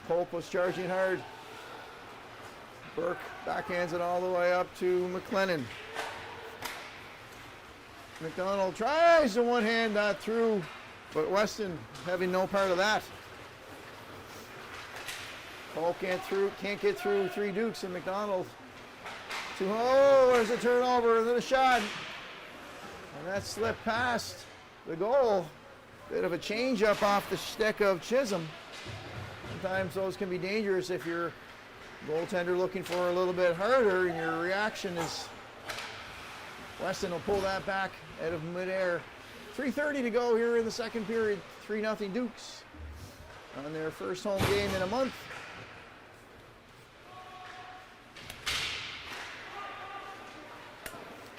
Polk was charging hard. Burke backhands it all the way up to McLennan. McDonald tries to one hand, not through, but Weston having no part of that. Polk can't get through 3 Dukes, and McDonald there's a turnover and then a shot. And that slipped past the goal. Bit of a change up off the stick of Chisholm. Sometimes those can be dangerous if you're goaltender looking for a little bit harder and your reaction is Weston will pull that back out of midair. 3:30 to go here in the second period. 3-0 Dukes on their first home game in a month.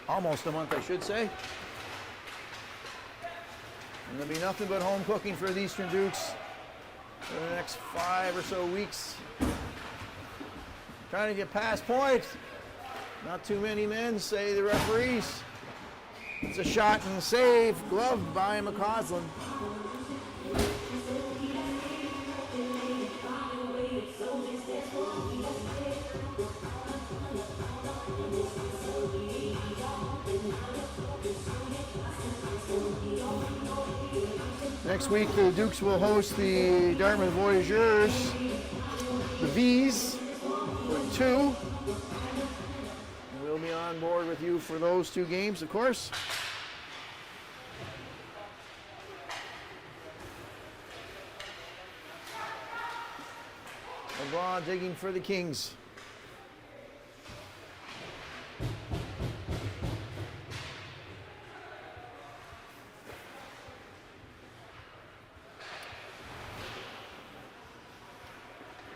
Almost a month, I should say. And there'll be nothing but home cooking for the Eastern Dukes for the next 5 or so weeks. Trying to get past point. Not too many men, say the referees. It's a shot and save, gloved by McCausland. Next week, the Dukes will host the Dartmouth Voyageurs, the V's, for 2. And we'll be on board with you for those 2 games, of course. LeBlanc digging for the Kings.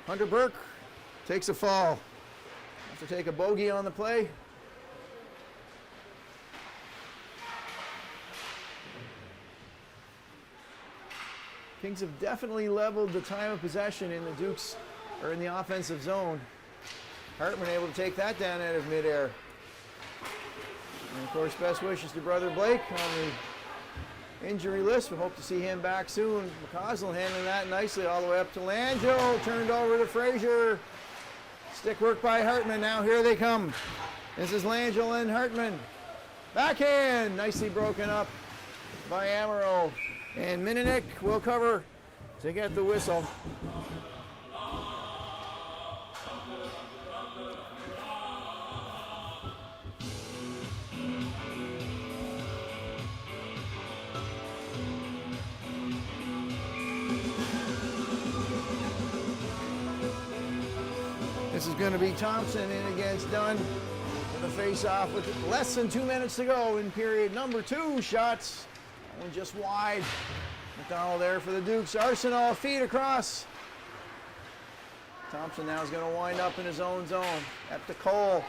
Hunter Burke takes a fall. Have to take a bogey on the play. Kings have definitely leveled the time of possession in the Dukes, or in the offensive zone. Hartman able to take that down out of midair. And of course, best wishes to brother Blake on the injury list. We hope to see him back soon. McCausland handling that nicely all the way up to Langell. Turned over to Frazier. Stick work by Hartman. Now here they come. This is Langell and Hartman. Backhand. Nicely broken up by Amaro. And Mininik will cover to get the whistle. This is going to be Thompson in against Dunn for the face-off with less than 2 minutes to go in period number 2. Shots, one just wide. McDonald there for the Dukes. Arsenal feet across. Thompson now is going to wind up in his own zone. Up to Cole.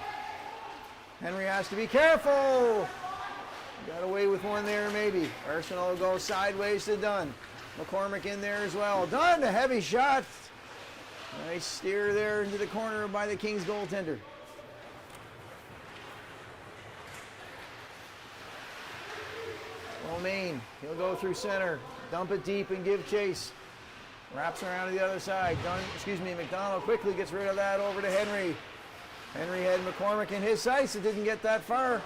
Henry has to be careful. Got away with one there maybe. Arsenal goes sideways to Dunn. McCormick in there as well. Dunn, a heavy shot. Nice steer there into the corner by the Kings goaltender. Romaine, he'll go through center, dump it deep and give chase. Wraps around to the other side. McDonald quickly gets rid of that over to Henry. Henry had McCormick in his sights. It didn't get that far.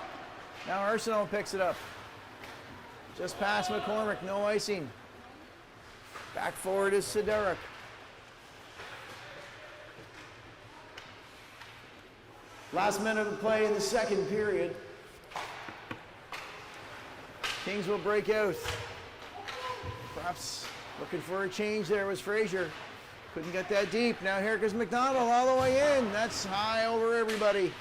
Now Arsenault picks it up. Just past McCormick, no icing. Back forward is Siderik. Last minute of play in the second period. Kings will break out. Perhaps looking for a change there was Frazier. Couldn't get that deep. Now here goes McDonald all the way in. That's high over everybody.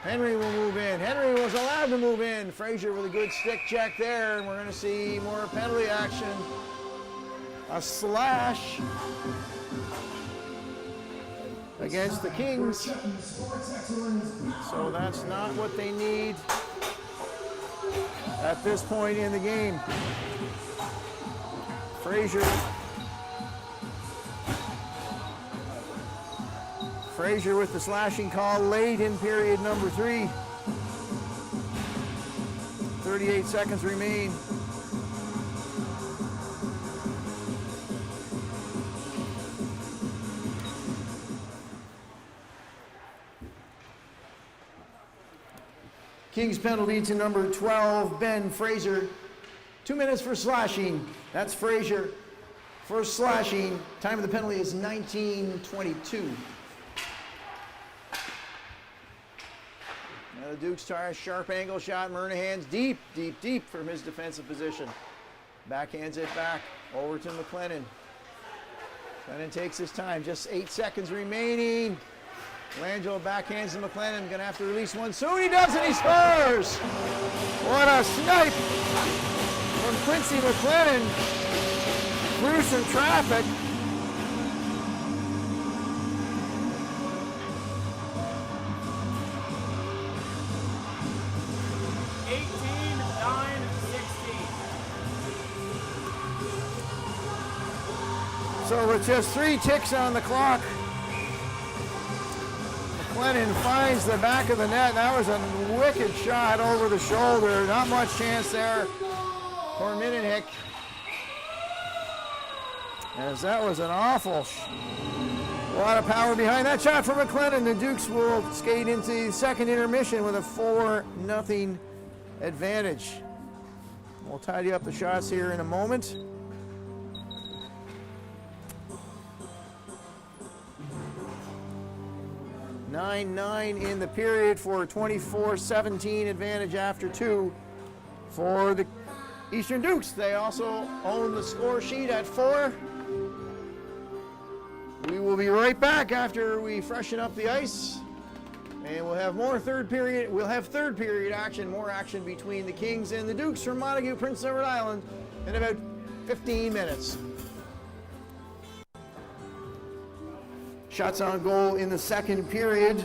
Henry will move in. Henry was allowed to move in. Frazier with a good stick check there, and we're going to see more penalty action. A slash against the Kings. So that's not what they need at this point in the game. Frazier with the slashing call late in period number 3. 38 seconds remain. Kings penalty to number 12, Ben Frazier. 2 minutes for slashing. That's Frazier for slashing. Time of the penalty is 19:22. Now the Dukes try a sharp angle shot. Murnahan's deep, deep, deep from his defensive position. Backhands it back over to McLennan. McLennan takes his time. Just 8 seconds remaining. Langelo backhands to McLennan. Gonna have to release one soon. He does, and he scores! What a snipe from Quincy McLennan through some traffic. So with just 3 ticks on the clock, McLennan finds the back of the net. That was a wicked shot over the shoulder. Not much chance there for Minnihick, as that was an awful lot of power behind that shot from McLennan. The Dukes will skate into the second intermission with a 4-0 advantage. We'll tidy up the shots here in a moment. (9-9) in the period for a 24-17 advantage after 2 for the Eastern Dukes. They also own the score sheet at 4. We will be right back after we freshen up the ice, and we'll have more third period. We'll have third period action, more action between the Kings and the Dukes from Montague, Prince Edward Island, in about 15 minutes. Shots on goal in the second period.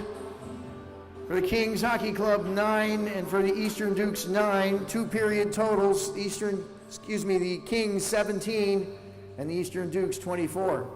For the Kings Hockey Club, 9, and for the Eastern Dukes, 9. 2 period totals. The Kings 17 and the Eastern Dukes 24.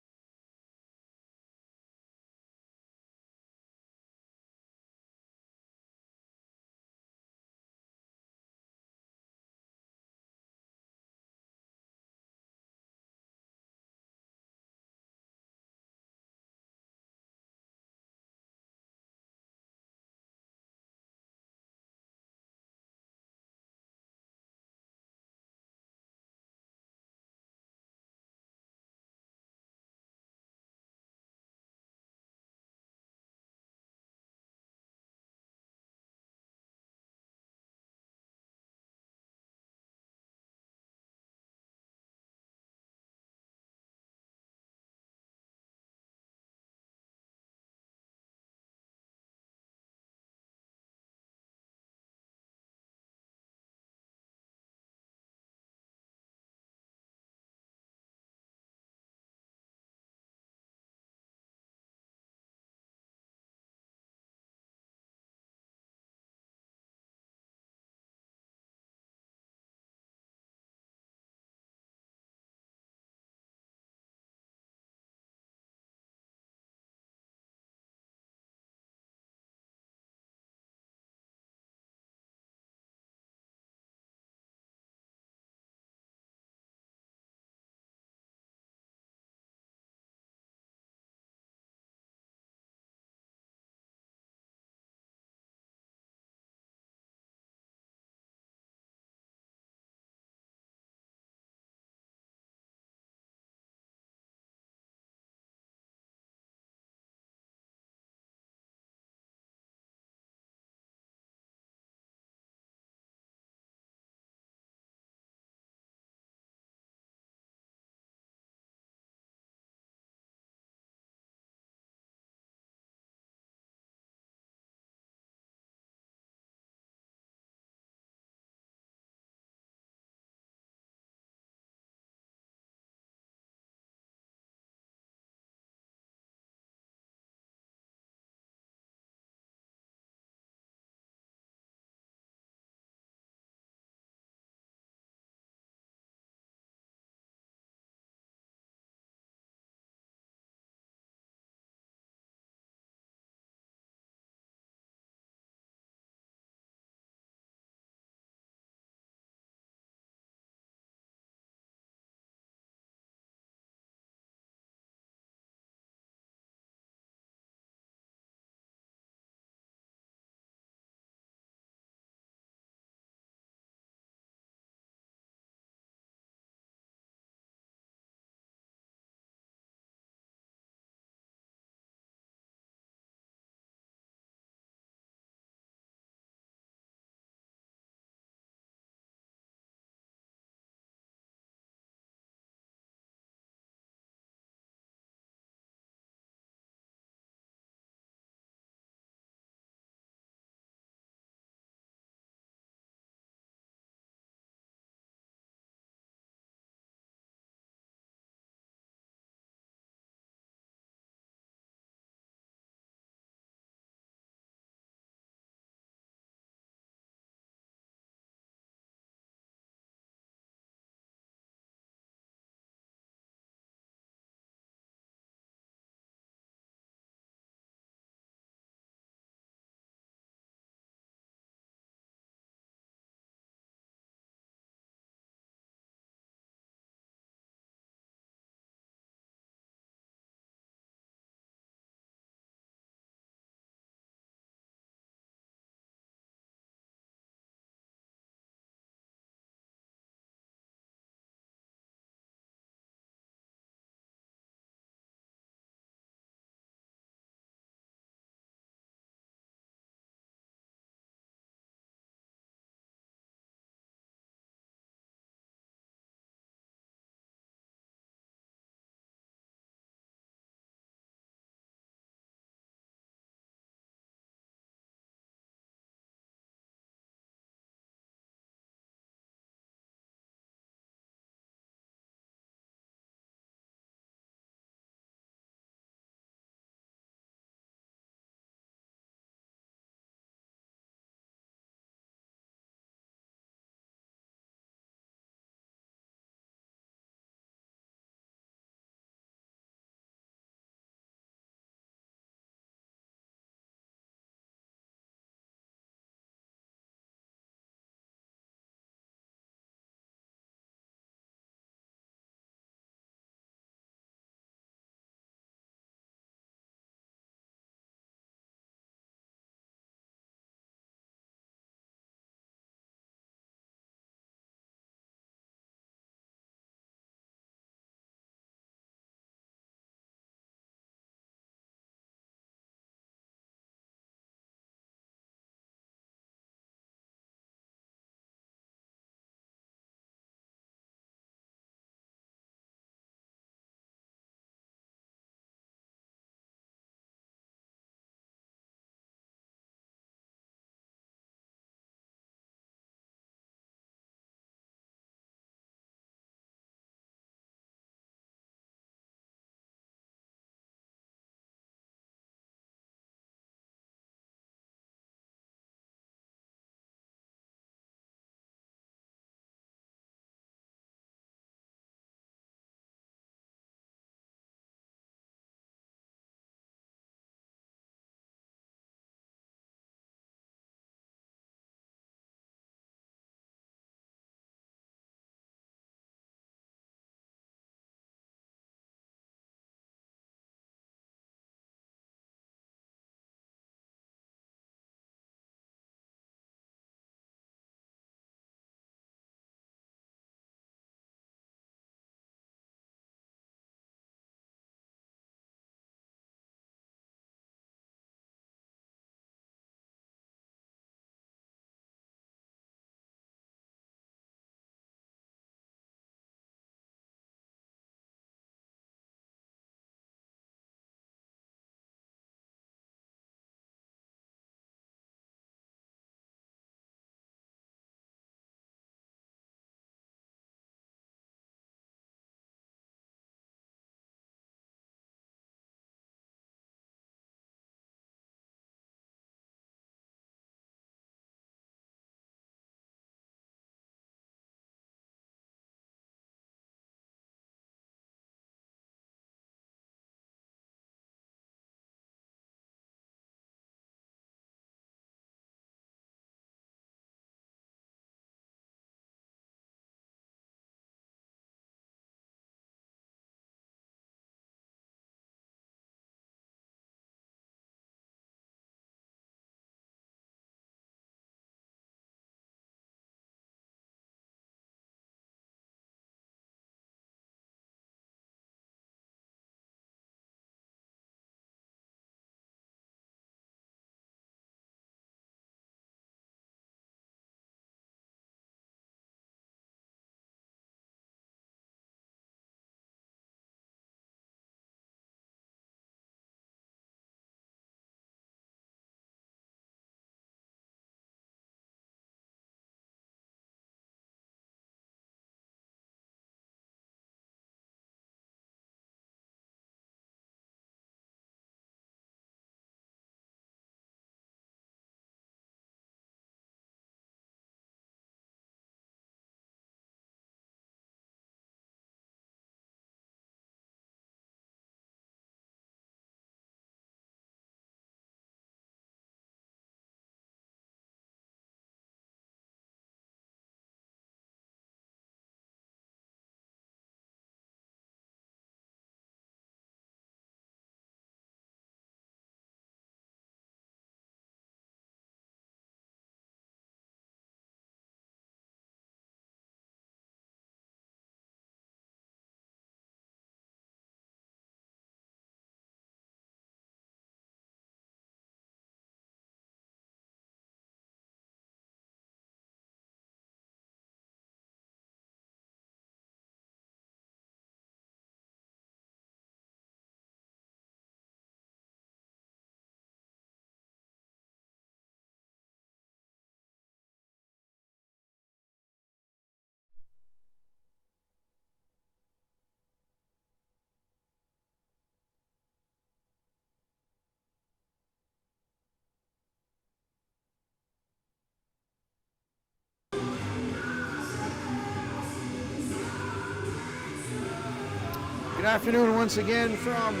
Good afternoon once again from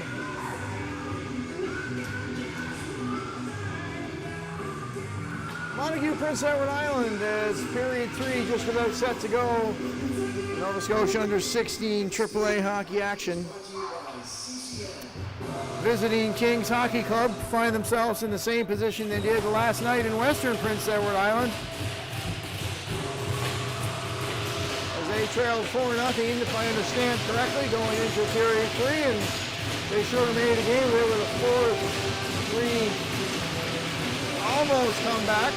Montague, Prince Edward Island, as period 3 just about set to go. Nova Scotia under 16 AAA hockey action. Visiting Kings Hockey Club find themselves in the same position they did last night in Western Prince Edward Island, as they trailed 4-0, if I understand correctly, going into period 3, and they sure made a game of it with a 4-3 almost comeback.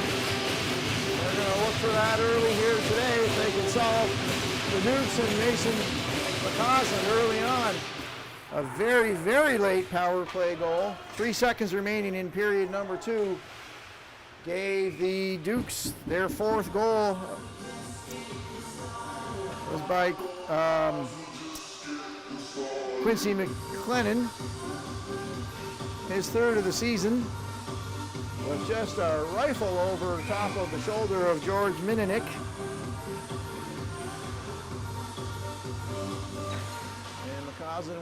They're going to look for that early here today if they can solve the Dukes and Mason McCausland early on. A very, very late power play goal. 3 seconds remaining in period number 2 gave the Dukes their 4th goal. It was by Quincy McLennan, his 3rd of the season, with just a rifle over the top of the shoulder of George Minanek.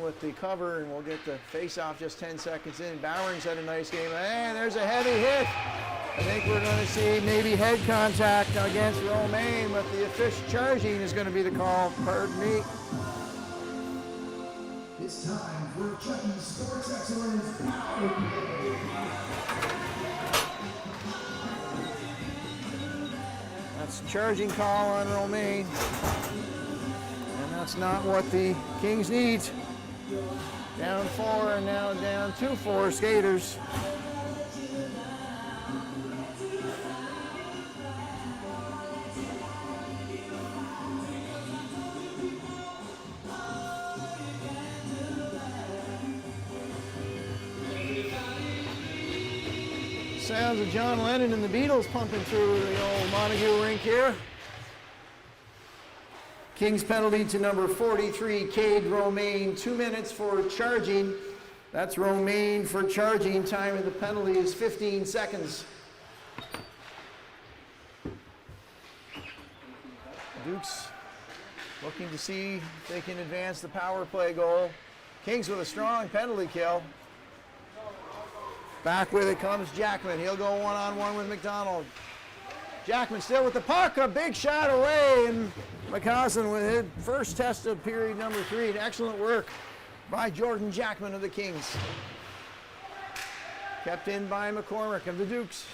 With the cover, and we'll get the face-off just 10 seconds in. Bowering's had a nice game, and there's a heavy hit. I think we're going to see maybe head contact against Romaine, but the official charging is going to be the call. Pardon me. It's time for Chucky Sports Excellence Power Play. That's a charging call on Romaine, and that's not what the Kings need. Down 4 and now down 2-4 skaters. Sounds of John Lennon and the Beatles pumping through the old Montague rink here. Kings penalty to number 43, Cade Romaine. 2 minutes for charging. That's Romaine for charging. Time of the penalty is 15 seconds. Dukes looking to see if they can advance the power play goal. Kings with a strong penalty kill. Back with it comes Jackman. He'll go one-on-one with McDonald. Jackman still with the puck, a big shot away, and McCausland with his first test of period number 3. Excellent work by Jordan Jackman of the Kings. Kept in by McCormick of the Dukes.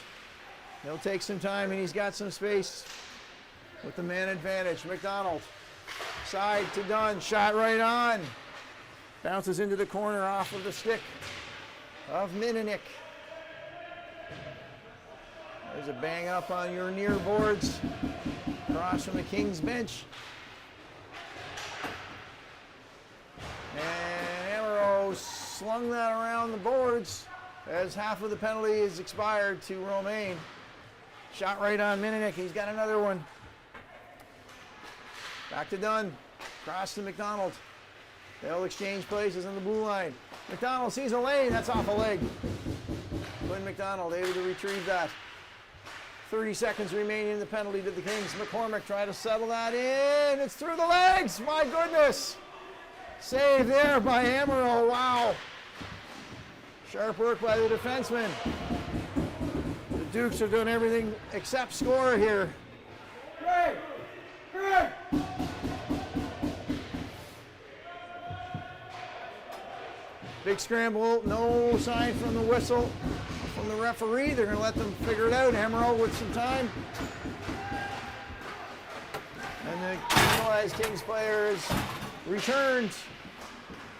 He'll take some time, and he's got some space with the man advantage. McDonald, side to Dunn, shot right on. Bounces into the corner off of the stick of Minanek. There's a bang up on your near boards across from the Kings bench. And Amaro slung that around the boards as half of the penalty is expired to Romaine. Shot right on Minanek. He's got another one. Back to Dunn. Cross to McDonald. They'll exchange places on the blue line. McDonald sees a lane. That's off a leg. Quinn McDonald able to retrieve that. 30 seconds remaining in the penalty to the Kings. McCormick try to settle that in. It's through the legs. My goodness. Save there by Amaro. Wow. Sharp work by the defenseman. The Dukes are doing everything except score here. Big scramble. No sign from the whistle from the referee. They're going to let them figure it out. Amaro with some time. And the penalized Kings player is returned.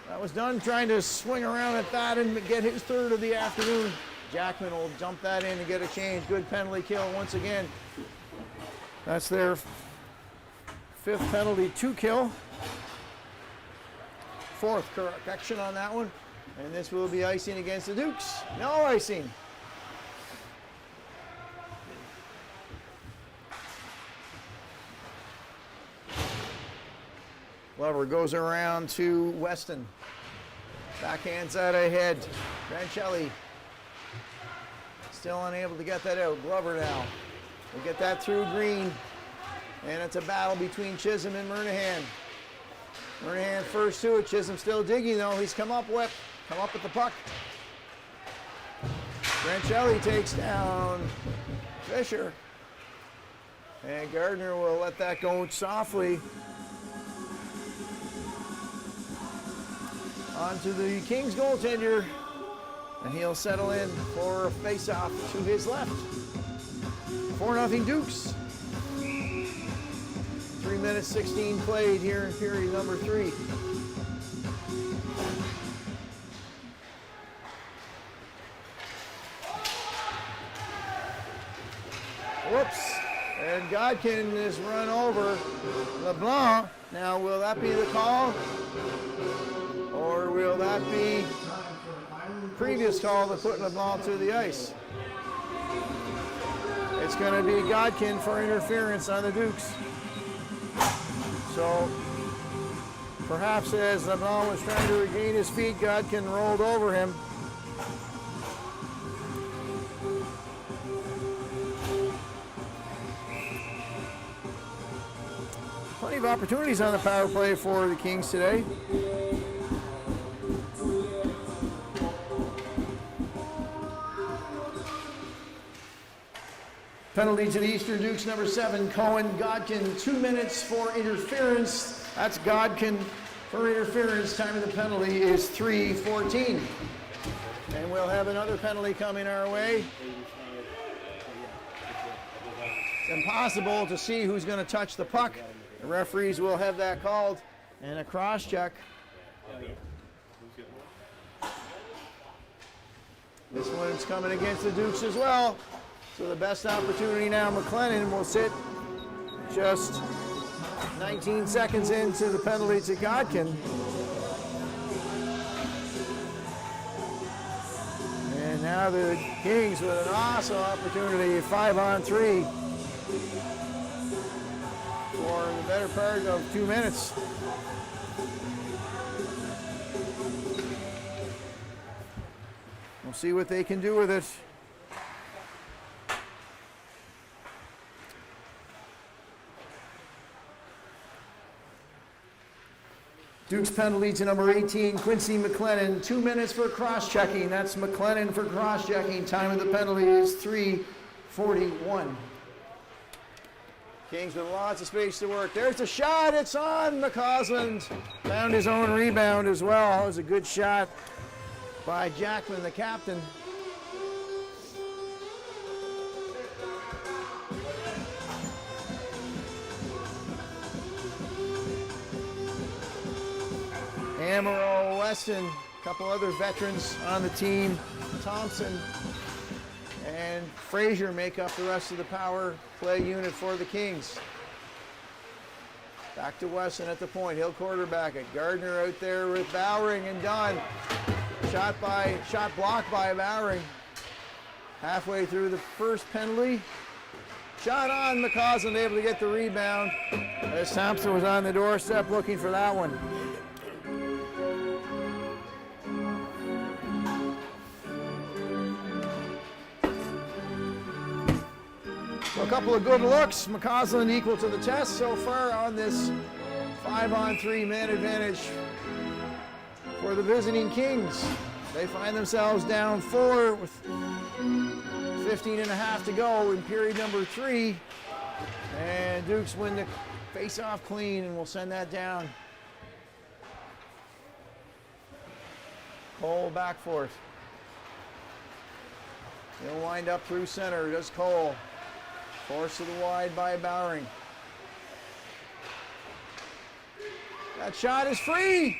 That was done trying to swing around at that and get his 3rd of the afternoon. Jackman will jump that in and get a change. Good penalty kill once again. That's their 5th penalty to kill. 4th correction on that one. And this will be icing against the Dukes. No icing. Glover goes around to Weston. Backhands that ahead. Grancelli still unable to get that out. Glover now. We'll get that through Green. And it's a battle between Chisholm and Murnahan. Moynihan first to it. Chisholm still digging though. He's come up with the puck. Grancelli takes down Fisher. And Gardner will let that go softly. Onto the Kings goaltender. And he'll settle in for a face-off to his left. 4-0 Dukes. 3 minutes 16 played here in period number 3. Whoops. And Godkin is run over LeBlanc. Now, will that be the call? Or will that be previous call to put LeBlanc to the ice? It's going to be Godkin for interference on the Dukes. So perhaps as LeBlanc was trying to regain his feet, Godkin rolled over him. Plenty of opportunities on the power play for the Kings today. Penalty to the Eastern Dukes, number 7, Cohen. Godkin, 2 minutes for interference. That's Godkin for interference. Time of the penalty is 3:14. And we'll have another penalty coming our way. It's impossible to see who's going to touch the puck. The referees will have that called. And a cross check. This one's coming against the Dukes as well. So the best opportunity now, McLennan will sit just 19 seconds into the penalty to Godkin. And now the Kings with an awesome opportunity, 5-on-3 for the better part of 2 minutes. We'll see what they can do with it. Dukes penalty to number 18, Quincy McLennan. 2 minutes for cross-checking. That's McLennan for cross-checking. Time of the penalty is 3:41. Kings with lots of space to work. There's the shot. It's on. McCausland found his own rebound as well. It was a good shot by Jackman, the captain. Amaro, Weston, a couple other veterans on the team. Thompson and Frazier make up the rest of the power play unit for the Kings. Back to Weston at the point. He'll quarterback it. Gardner out there with Bowering and Dunn. Shot blocked by Bowering. Halfway through the first penalty. Shot on. McCausland able to get the rebound. As Thompson was on the doorstep looking for that one. So a couple of good looks. McCausland equal to the test so far on this 5-on-3 man advantage for the visiting Kings. They find themselves down 4 with 15 and a half to go in period number 3. And Dukes win the face-off clean and will send that down. Cole back for it. He'll wind up through center. Does Cole. Forced to the wide by Bowering. That shot is free.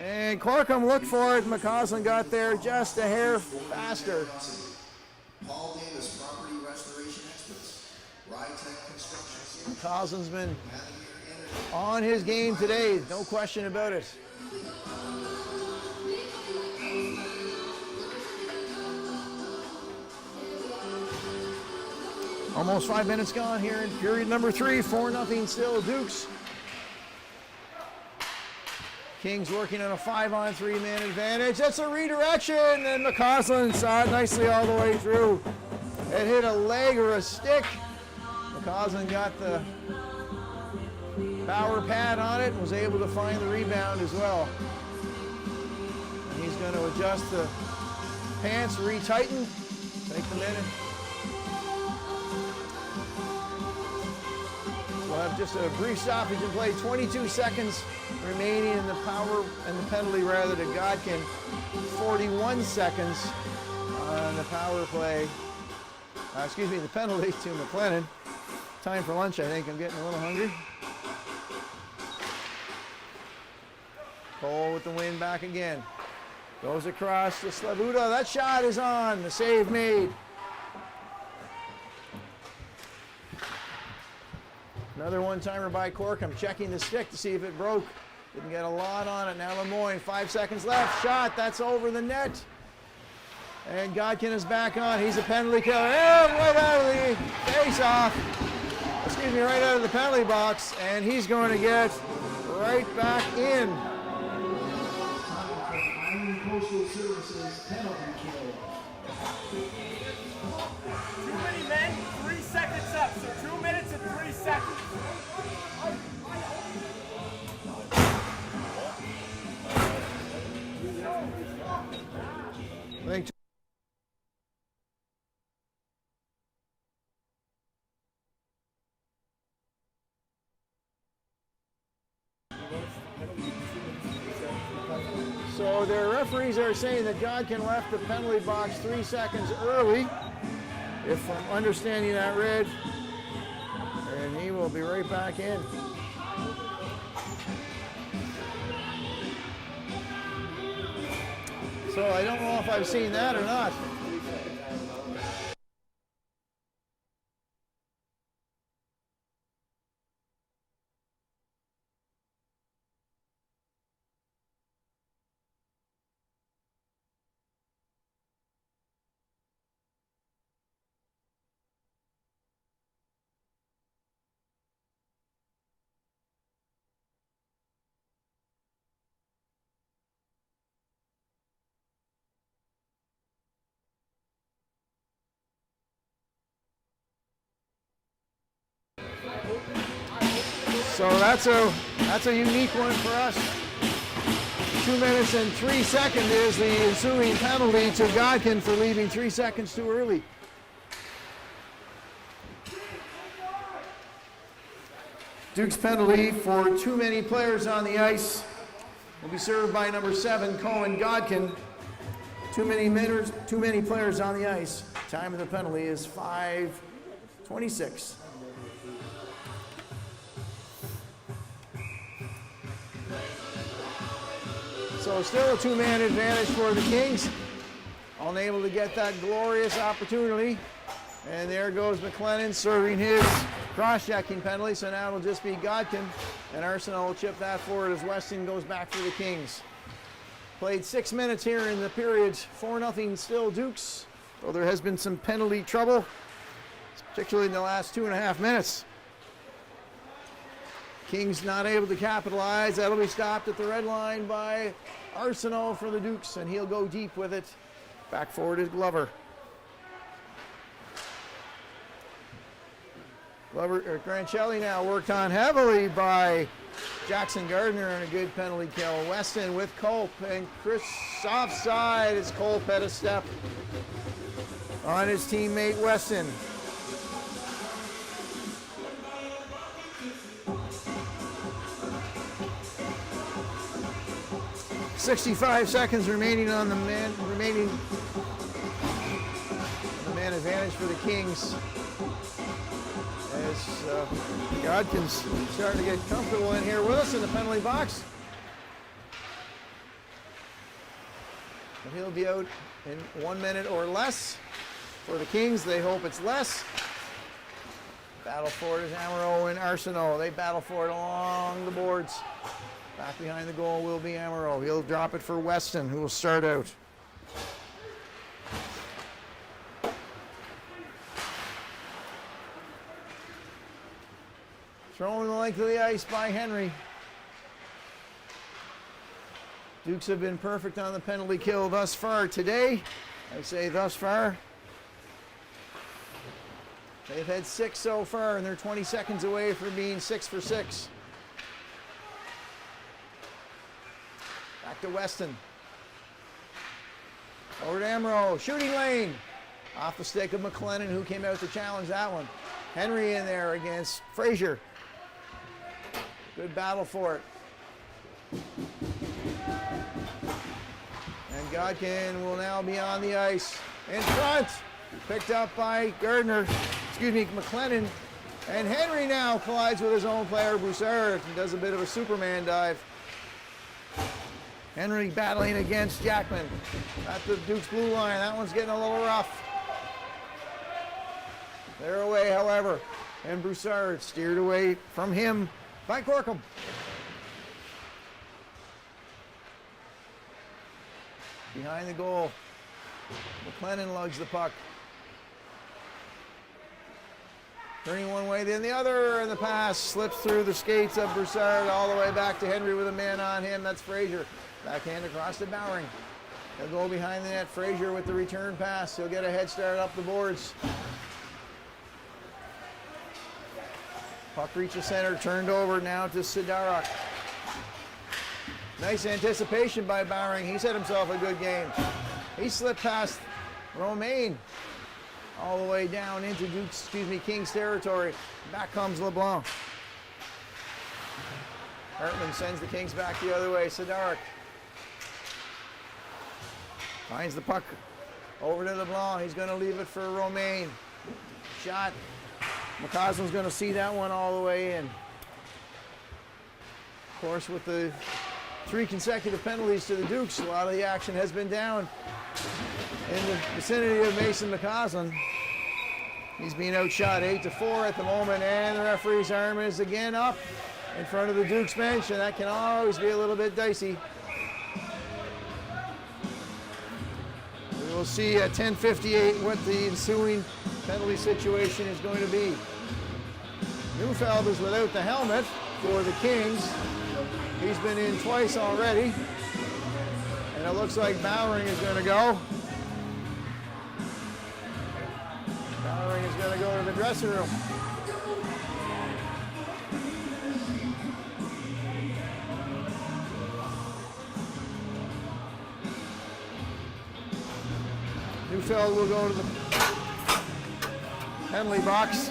And Corkum looked for it. McCausland got there just a hair faster. Paul Davis, property restoration experts. Rytech Construction. McCausland's been on his game today. No question about it. Almost 5 minutes gone here in period number 3. 4-0 still Dukes. Kings working on a 5-on-3 man advantage. That's a redirection, and McCausland saw it nicely all the way through. It hit a leg or a stick. McCausland got the power pad on it and was able to find the rebound as well. And he's going to adjust the pants, retighten, take the minute. We'll have just a brief stoppage in play, 22 seconds remaining in the power and the penalty rather to Godkin, 41 seconds on the power play. The penalty to McLennan. Time for lunch, I think. I'm getting a little hungry. Cole with the win back again. Goes across to Slavuta. That shot is on. The save made. Another one-timer by Cork. I'm checking the stick to see if it broke. Didn't get a lot on it. Now Lemoyne, 5 seconds left. Shot, that's over the net. And Godkin is back on. He's a penalty killer. And right out of the face-off. Right out of the penalty box. And he's going to get right back in. Postal Services penalty kill. Too many men, 3 seconds up. So 2 minutes and 3 seconds. I think so their referees are saying that Godkin left the penalty box 3 seconds early, if I'm understanding that right, and he will be right back in. So I don't know if I've seen that or not. So that's a unique one for us. 2 minutes and 3 seconds is the ensuing penalty to Godkin for leaving 3 seconds too early. Duke's penalty for too many players on the ice will be served by number 7, Cohen Godkin. Too many players on the ice. Time of the penalty is 5:26. So still a 2-man advantage for the Kings. Unable to get that glorious opportunity. And there goes McLennan serving his cross-checking penalty. So now it'll just be Godkin. And Arsenal will chip that forward as Weston goes back for the Kings. Played 6 minutes here in the period. 4-0 still Dukes. Though there has been some penalty trouble, particularly in the last 2.5 minutes. Kings not able to capitalize. That'll be stopped at the red line by Arsenault for the Dukes, and he'll go deep with it. Back forward is Glover. Grancelli now worked on heavily by Jackson Gardner and a good penalty kill. Weston with Culp, and Chris offside as Culp had a step on his teammate Weston. 65 seconds remaining on the man advantage for the Kings. As Godkin's starting to get comfortable in here with us in the penalty box. And he'll be out in 1 minute or less. For the Kings, they hope it's less. Battle for it is Amaro and Arsenault. They battle for it along the boards. Back behind the goal will be Amaro. He'll drop it for Weston, who will start out. Thrown the length of the ice by Henry. Dukes have been perfect on the penalty kill thus far today. I say thus far. They've had 6 so far, and they're 20 seconds away from being 6 for 6. Back to Weston. Over to Emro. Shooting lane. Off the stick of McLennan, who came out to challenge that one. Henry in there against Frazier. Good battle for it. And Godkin will now be on the ice. In front. Picked up by McLennan. And Henry now collides with his own player, Broussard, and does a bit of a Superman dive. Henry battling against Jackman at the Duke's blue line. That one's getting a little rough. They're away, however, and Broussard steered away from him by Corkum. Behind the goal, McLennan lugs the puck. Turning one way, then the other, and the pass slips through the skates of Broussard all the way back to Henry with a man on him. That's Frazier. Backhand across to Bowering. He'll go behind the net. Frazier with the return pass. He'll get a head start up the boards. Puck reaches center, turned over now to Sidarak. Nice anticipation by Bowering. He's had himself a good game. He slipped past Romaine all the way down into King's territory. Back comes LeBlanc. Hartman sends the Kings back the other way. Sidarak finds the puck over to LeBlanc. He's going to leave it for Romaine. Shot. McCausland's going to see that one all the way in. Of course, with the 3 consecutive penalties to the Dukes, a lot of the action has been down in the vicinity of Mason McCausland. He's being outshot 8-4 at the moment, and the referee's arm is again up in front of the Dukes bench, and that can always be a little bit dicey. We will see at 10:58 what the ensuing penalty situation is going to be. Neufeld is without the helmet for the Kings. He's been in twice already, and it looks like Bowering is going to go. Bowering is going to go to the dressing room. Neufeld will go to the penalty box.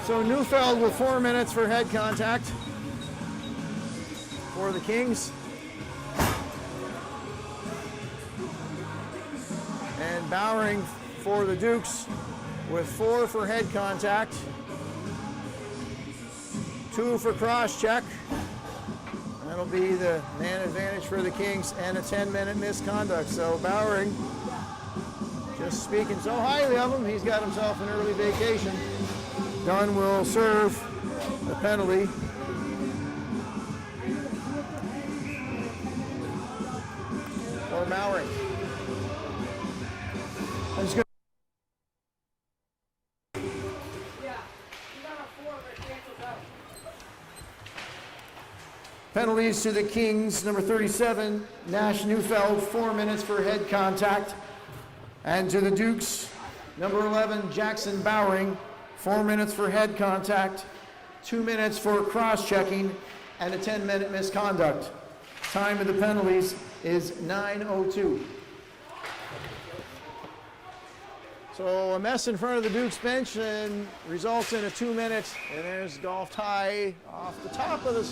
So Neufeld with 4 minutes for head contact for the Kings. And Bowering for the Dukes with 4 for head contact, 2 for cross check. That'll be the man advantage for the Kings, and a 10-minute misconduct. So Bowering, just speaking so highly of him, he's got himself an early vacation. Dunn will serve the penalty. For Bowering. Penalties to the Kings, number 37, Nash Neufeld, 4 minutes for head contact. And to the Dukes, number 11, Jackson Bowering, 4 minutes for head contact, 2 minutes for cross-checking, and a 10-minute misconduct. Time of the penalties is 9:02. So a mess in front of the Dukes bench and results in a 2-minute, and there's golfed high off the top of this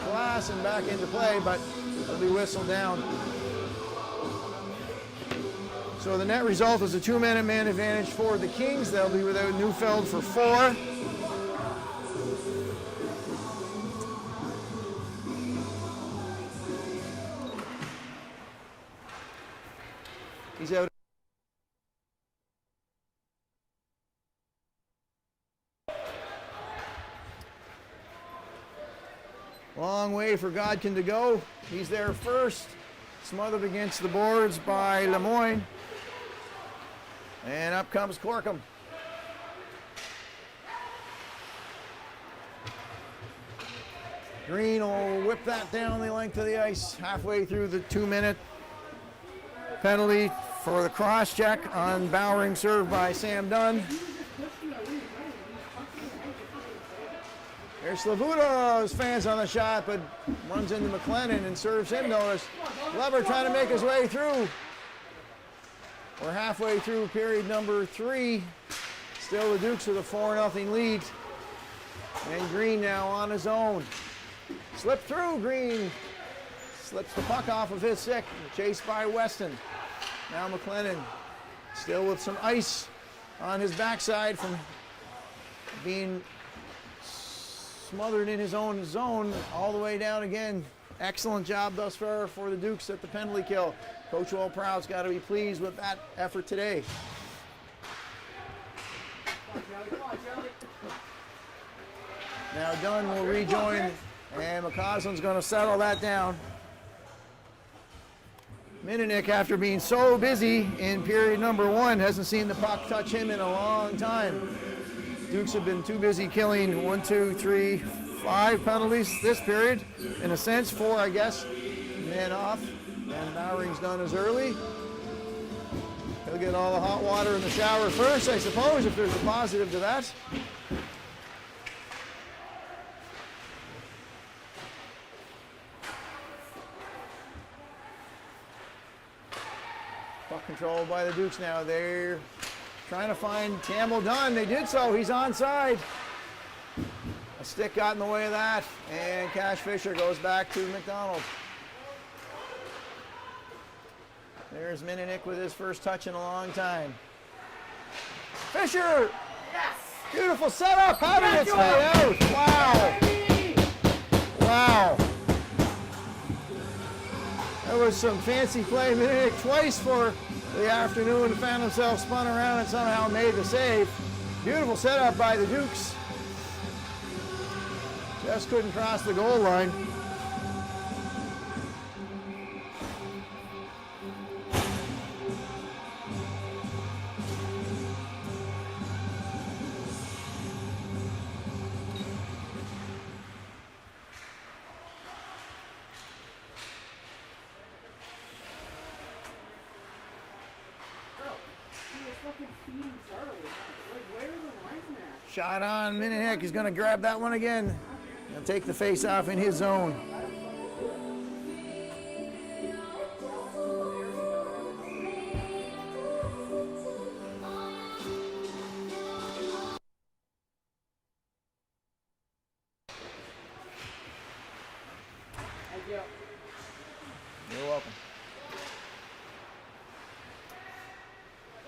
glass and back into play, but it'll be whistled down. So the net result is a 2-minute man advantage for the Kings. They'll be without Neufeld for 4. He's out. Long way for Godkin to go. He's there first. Smothered against the boards by Lemoyne. And up comes Corkum. Green will whip that down the length of the ice halfway through the 2-minute penalty for the cross check on Bowering, served by Sam Dunn. There's Slavuto's fans on the shot, but runs into McLennan and serves him notice. Glover trying to make his way through. We're halfway through period number 3. Still the Dukes with a 4-0 lead. And Green now on his own. Slipped through, Green. Slips the puck off of his stick. Chased by Weston. Now McLennan still with some ice on his backside from being smothered in his own zone all the way down again. Excellent job thus far for the Dukes at the penalty kill. Coach Will Proud's got to be pleased with that effort today. Now Dunn will rejoin, and McCausland's going to settle that down. Mininick, after being so busy in period number 1, hasn't seen the puck touch him in a long time. Dukes have been too busy killing 1, 2, 3, 5 penalties this period. In a sense, 4, I guess. Man off. And Bowering's done as early. He'll get all the hot water in the shower first, I suppose, if there's a positive to that. Puck controlled by the Dukes now. They're trying to find Campbell Dunn. They did so. He's onside. A stick got in the way of that. And Cash Fisher goes back to McDonald. There's Mininick with his first touch in a long time. Fisher! Yes! Beautiful setup. How did it stay out? Wow. Wow. That was some fancy play. Mininick twice for the afternoon, found himself spun around and somehow made the save. Beautiful setup by the Dukes. Just couldn't cross the goal line. Shot on Mininick. He's going to grab that one again. He'll take the face off in his zone. Thank you. You're welcome.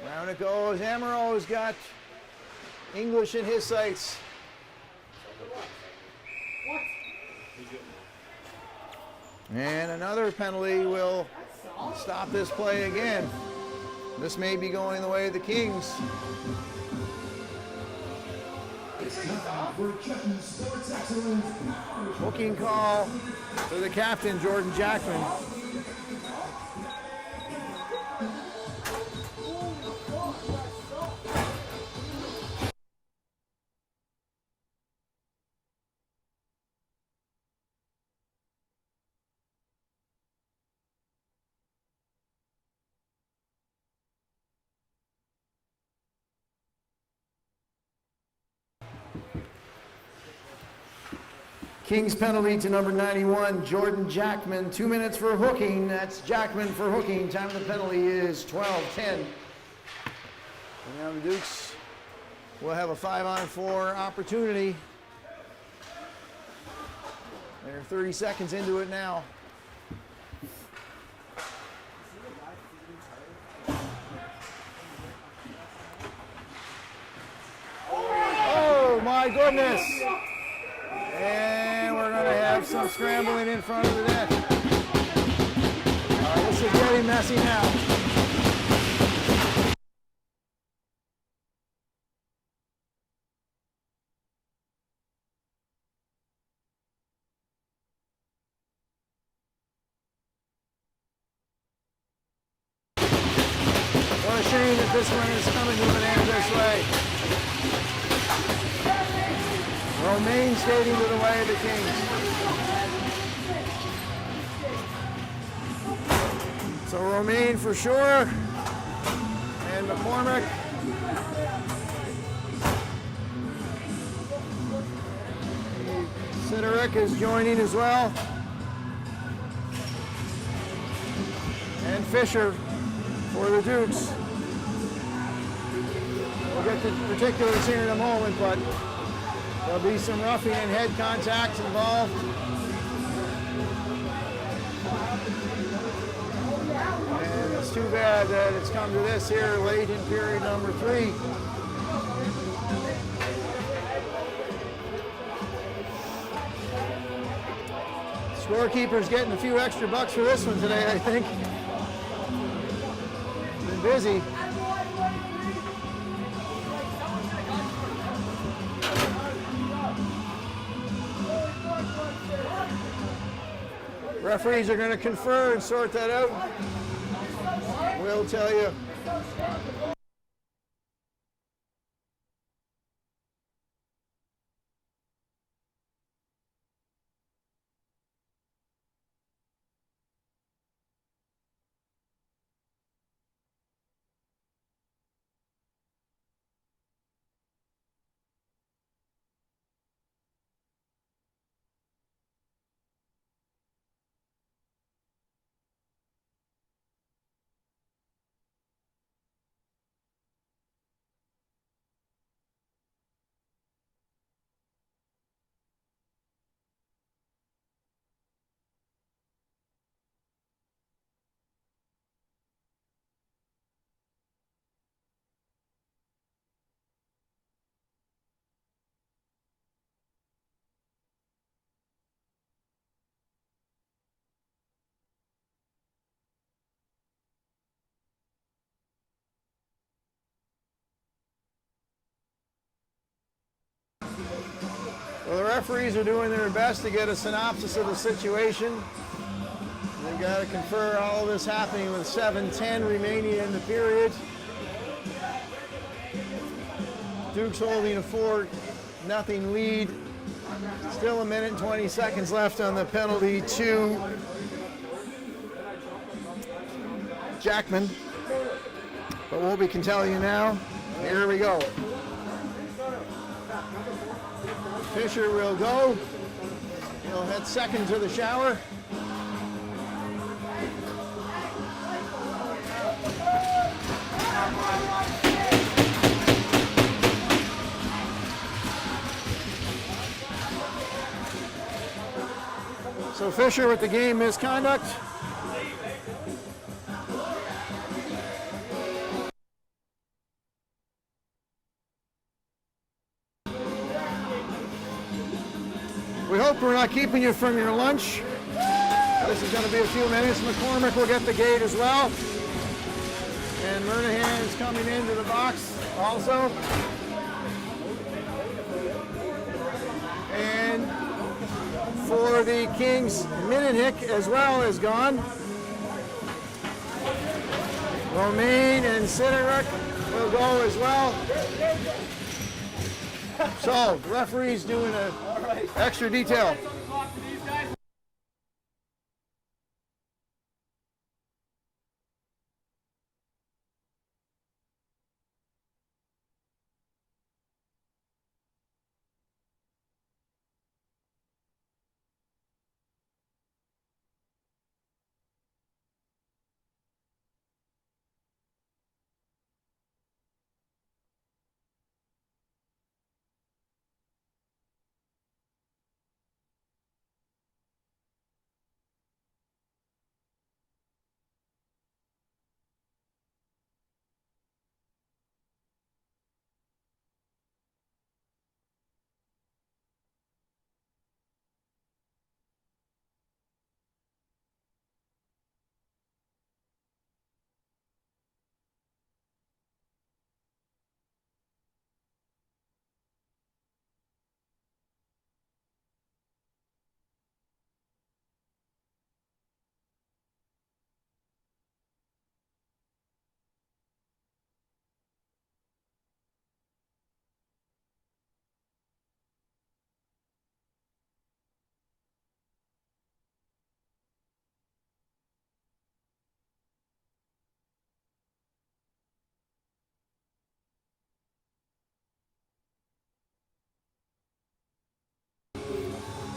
Round it goes. Amaro's got English in his sights. And another penalty will stop this play again. This may be going the way of the Kings. Booking call for the captain, Jordan Jackman. Kings penalty to number 91, Jordan Jackman. 2 minutes for hooking. That's Jackman for hooking. Time of the penalty is 12:10. And now the Dukes will have a 5-on-4 opportunity. They're 30 seconds into it now. Oh my goodness! And we're going to have some scrambling in front of the net. All right, this is getting messy now. What a shame that this one is coming to an end this way. Romaine skating to the way of the Kings. So Romaine for sure. And McCormick. Siderick is joining as well. And Fisher for the Dukes. We'll get to particulars here in a moment, but there'll be some roughing and head contacts involved. And it's too bad that it's come to this here late in period number 3. Scorekeeper's getting a few extra bucks for this one today, I think. Been busy. Referees are going to confer and sort that out. We'll tell you. Well, the referees are doing their best to get a synopsis of the situation. They've got to confer all of this happening with 7:10 remaining in the period. Duke's holding a 4-0 lead. Still a minute and 20 seconds left on the penalty to Jackman. But what we can tell you now, here we go. Fisher will go. He'll head second to the shower. So Fisher with the game misconduct. We hope we're not keeping you from your lunch. This is going to be a few minutes. McCormick will get the gate as well. And Murnahan is coming into the box also. And for the Kings, Minnick as well is gone. Romaine and Siderick will go as well. So, the referee's doing an extra detail.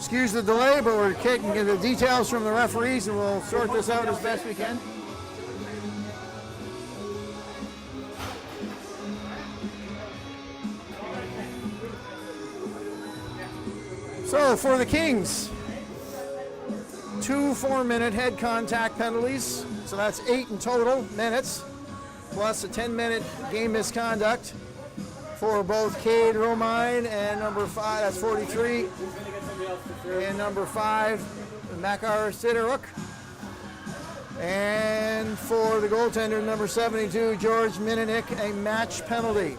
Excuse the delay, but we're getting the details from the referees, and we'll sort this out as best we can. So for the Kings, 2 4-minute head contact penalties. So that's 8 in total minutes, plus a 10-minute game misconduct for both Cade Romine and number 5, that's 43, and number 5, Makar Sidoruk. And for the goaltender, number 72, George Mininik, a match penalty.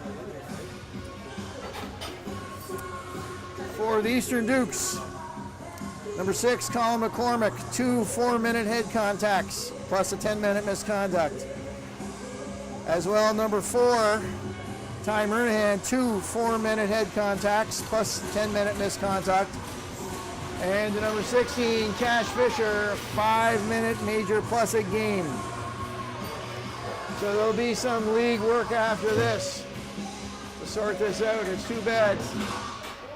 For the Eastern Dukes, number 6, Colin McCormick, 2 4-minute head contacts, plus a 10-minute misconduct. As well, number 4, Ty Murnahan, 2 4-minute head contacts, plus 10-minute misconduct. And number 16, Cash Fisher, 5-minute major plus a game. So there'll be some league work after this to sort this out. It's too bad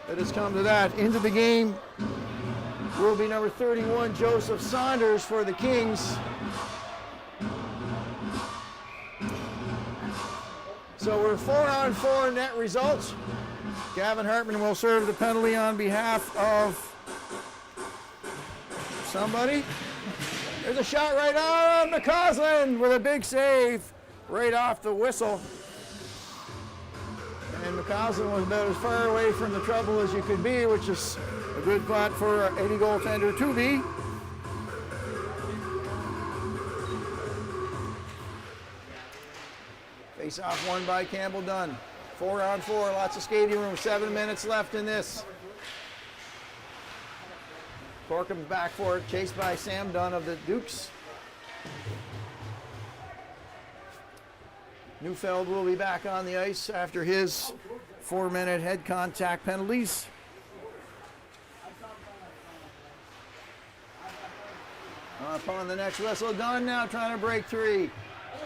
that it's come to that. Into the game will be number 31, Joseph Saunders for the Kings. So we're 4-on-4 net results. Gavin Hartman will serve the penalty on behalf of somebody. There's a shot right on McCausland with a big save right off the whistle. And McCausland was about as far away from the trouble as you could be, which is a good spot for any goaltender to be. Face off won by Campbell Dunn. 4-on-4, lots of skating room, 7 minutes left in this. Corkham's back for it, chased by Sam Dunn of the Dukes. Neufeld will be back on the ice after his 4-minute head contact penalties. Upon the next whistle, Dunn now trying to break 3.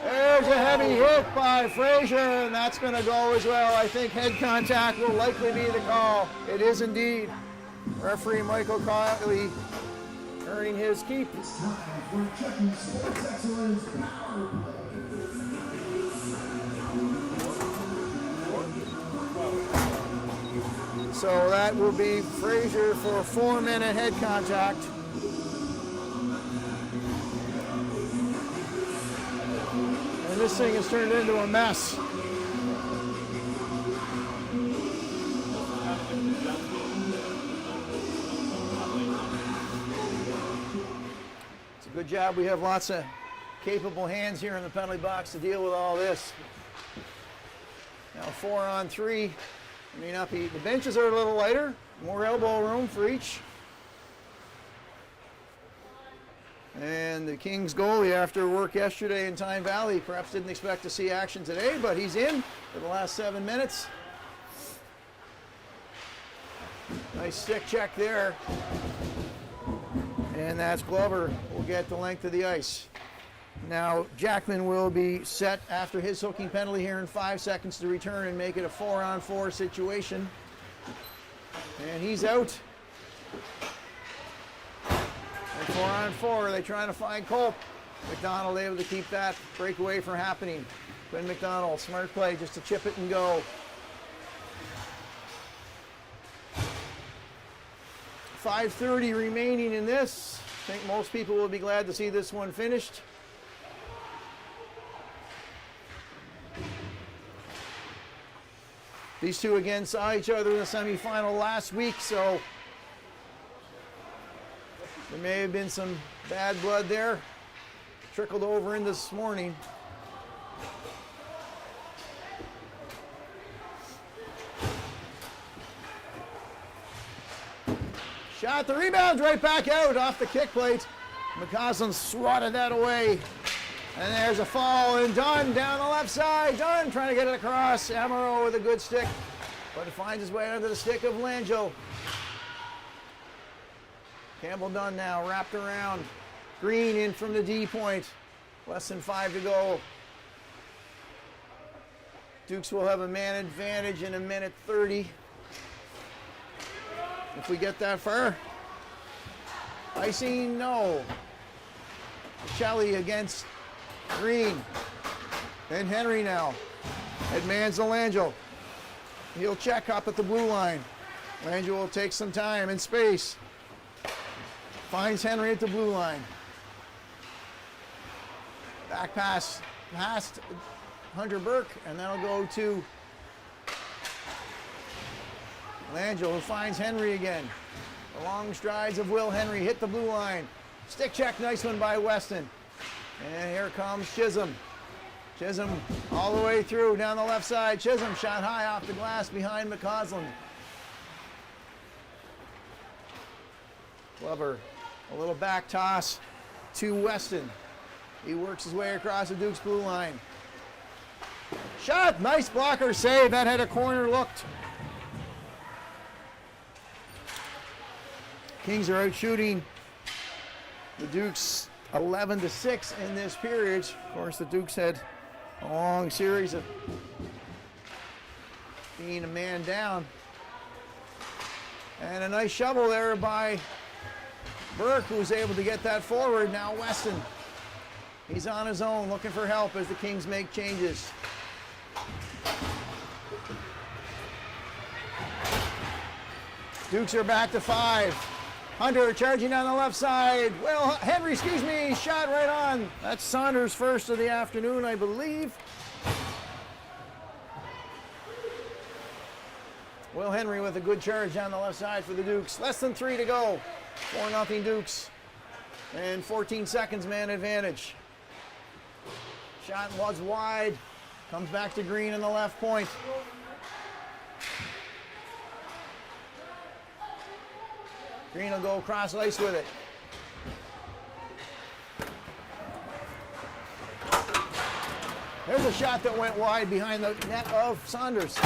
There's a heavy hit by Frazier, and that's going to go as well. I think head contact will likely be the call. It is indeed. Referee Michael Kiley earning his keep. It's time for checking sports excellence power play. So that will be Frazier for a 4-minute head contact. And this thing has turned into a mess. It's a good job. We have lots of capable hands here in the penalty box to deal with all this. Now 4-on-3. May not be. The benches are a little lighter, more elbow room for each. And the Kings goalie, after work yesterday in Tyne Valley, perhaps didn't expect to see action today, but he's in for the last 7 minutes. Nice stick check there. And that's Glover will get the length of the ice. Now Jackman will be set after his hooking penalty here in 5 seconds to return and make it a 4-on-4 situation. And he's out. And 4-on-4, they're trying to find Culp. McDonald able to keep that breakaway from happening. Quinn McDonald, smart play just to chip it and go. 5:30 remaining in this. I think most people will be glad to see this one finished. These two again saw each other in the semifinal last week, so there may have been some bad blood there. Trickled over in this morning. Shot, the rebound's right back out off the kick plate. McCausland swatted that away. And there's a fall, and Dunn down the left side. Dunn trying to get it across. Amaro with a good stick, but it finds his way under the stick of Langell. Campbell Dunn now wrapped around. Green in from the D point. Less than 5 to go. Dukes will have a man advantage in 1:30. If we get that far. Icing, no. Shelley against Green. And Henry now. Headman's to Langell. He'll check up at the blue line. Langell will take some time and space. Finds Henry at the blue line. Back pass past Hunter Burke, and that'll go to Langell, who finds Henry again. The long strides of Will Henry hit the blue line. Stick check, nice one by Weston. And here comes Chisholm. Chisholm all the way through down the left side. Chisholm shot high off the glass behind McCausland. Glover, a little back toss to Weston. He works his way across the Duke's blue line. Shot, nice blocker save. That had a corner looked. Kings are out shooting the Dukes 11-6 in this period. Of course, the Dukes had a long series of being a man down. And a nice shovel there by Burke, who was able to get that forward. Now Weston. He's on his own looking for help as the Kings make changes. Dukes are back to 5. Hunter charging down the left side. Well, Henry, shot right on. That's Saunders' first of the afternoon, I believe. Will Henry with a good charge down the left side for the Dukes. Less than 3 to go. 4-0 Dukes. And 14 seconds man advantage. Shot was wide. Comes back to Green in the left point. Green will go across ice with it. There's a shot that went wide behind the net of Saunders.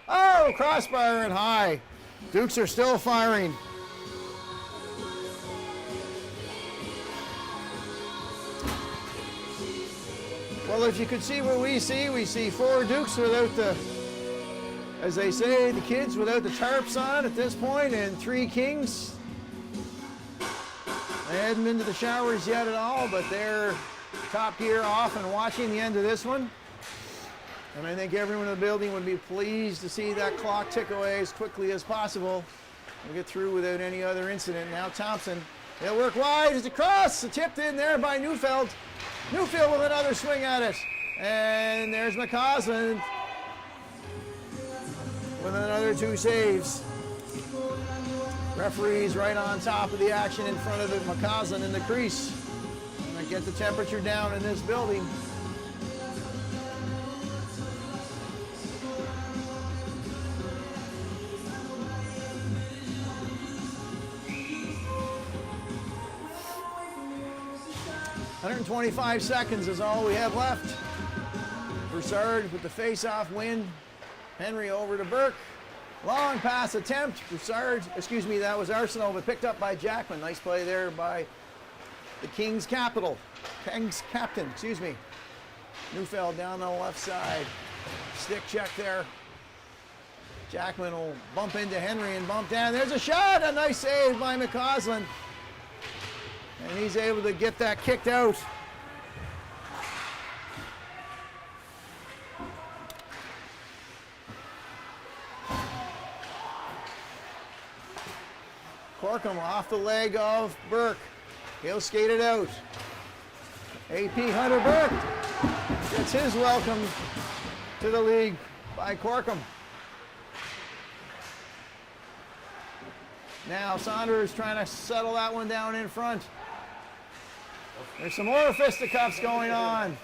Oh, crossbar and high. Dukes are still firing. Well, if you could see what we see 4 Dukes without the, as they say, the kids without the tarps on at this point, and 3 Kings. They hadn't been to the showers yet at all, but they're top gear off and watching the end of this one. And I think everyone in the building would be pleased to see that clock tick away as quickly as possible and get through without any other incident. Now Thompson, he'll work wide as it crosses, tipped in there by Neufeld. Neufeld with another swing at it. And there's McCausland with another 2 saves. Referees right on top of the action in front of the McCausland in the crease. And get the temperature down in this building. .125 seconds is all we have left. Broussard with the face-off win. Henry over to Burke. Long pass attempt. Broussard, that was Arsenal, but picked up by Jackman. Nice play there by the Kings captain, Neufeld down on the left side. Stick check there. Jackman will bump into Henry and bump down. There's a shot, a nice save by McCausland. And he's able to get that kicked out. Corkum off the leg of Burke. He'll skate it out. AP Hunter Burke gets his welcome to the league by Corkum. Now Saunders trying to settle that one down in front. There's some more fisticuffs going on.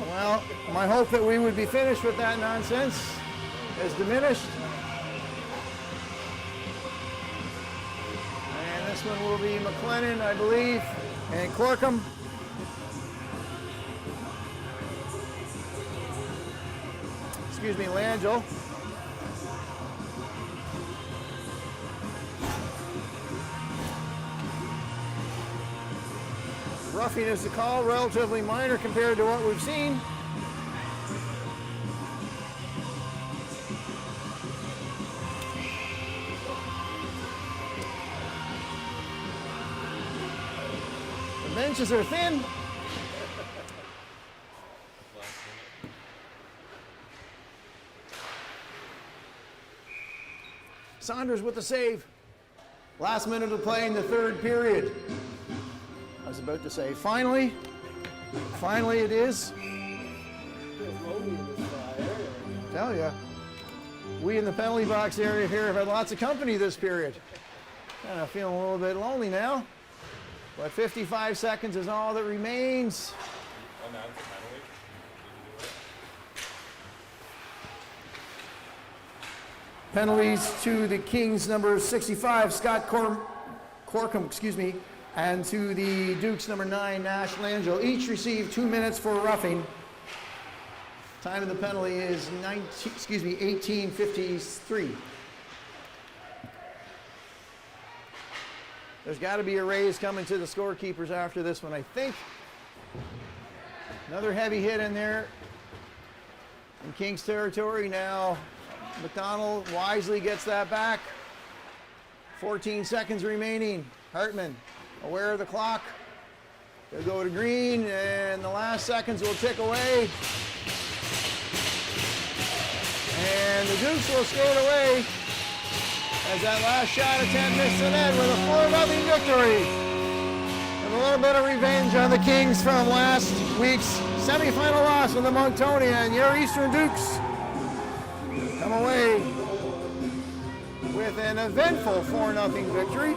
Well, my hope that we would be finished with that nonsense is diminished. And this one will be McLennan, I believe, and Corkum. Langell. Roughing is the call, relatively minor compared to what we've seen. inches are thin. Saunders with the save. Last minute of play in the third period. I was about to say, finally it is. Tell ya, we in the penalty box area here have had lots of company this period. Kind of feeling a little bit lonely now. But 55 seconds is all that remains. Oh, now it's a penalty. Penalties to the Kings number 65, Scott Corkum, and to the Dukes number 9, Nash Langell. Each receive 2 minutes for roughing. Time of the penalty is 18:53. There's got to be a raise coming to the scorekeepers after this one, I think. Another heavy hit in there in Kings territory. Now McDonald wisely gets that back. 14 seconds remaining. Hartman, aware of the clock. They'll go to green, and the last seconds will tick away. And the Dukes will skate away as that last shot attempt missed the net with a 4-0 victory. And a little bit of revenge on the Kings from last week's semifinal loss with the Monctonia, and your Eastern Dukes come away with an eventful 4-0 victory.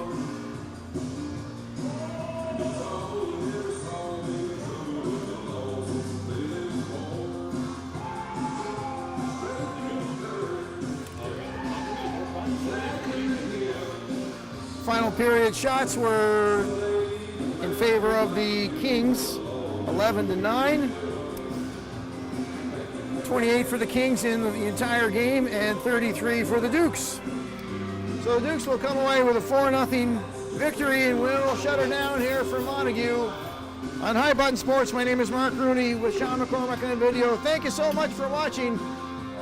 Final period shots were in favor of the Kings, 11-9. 28 for the Kings in the entire game and 33 for the Dukes. So the Dukes will come away with a 4-0 victory, and we'll shut her down here for Montague. On High Button Sports, my name is Mark Rooney with Sean McCormick on video. Thank you so much for watching.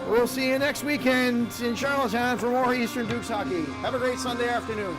We'll see you next weekend in Charlottetown for more Eastern Dukes hockey. Have a great Sunday afternoon.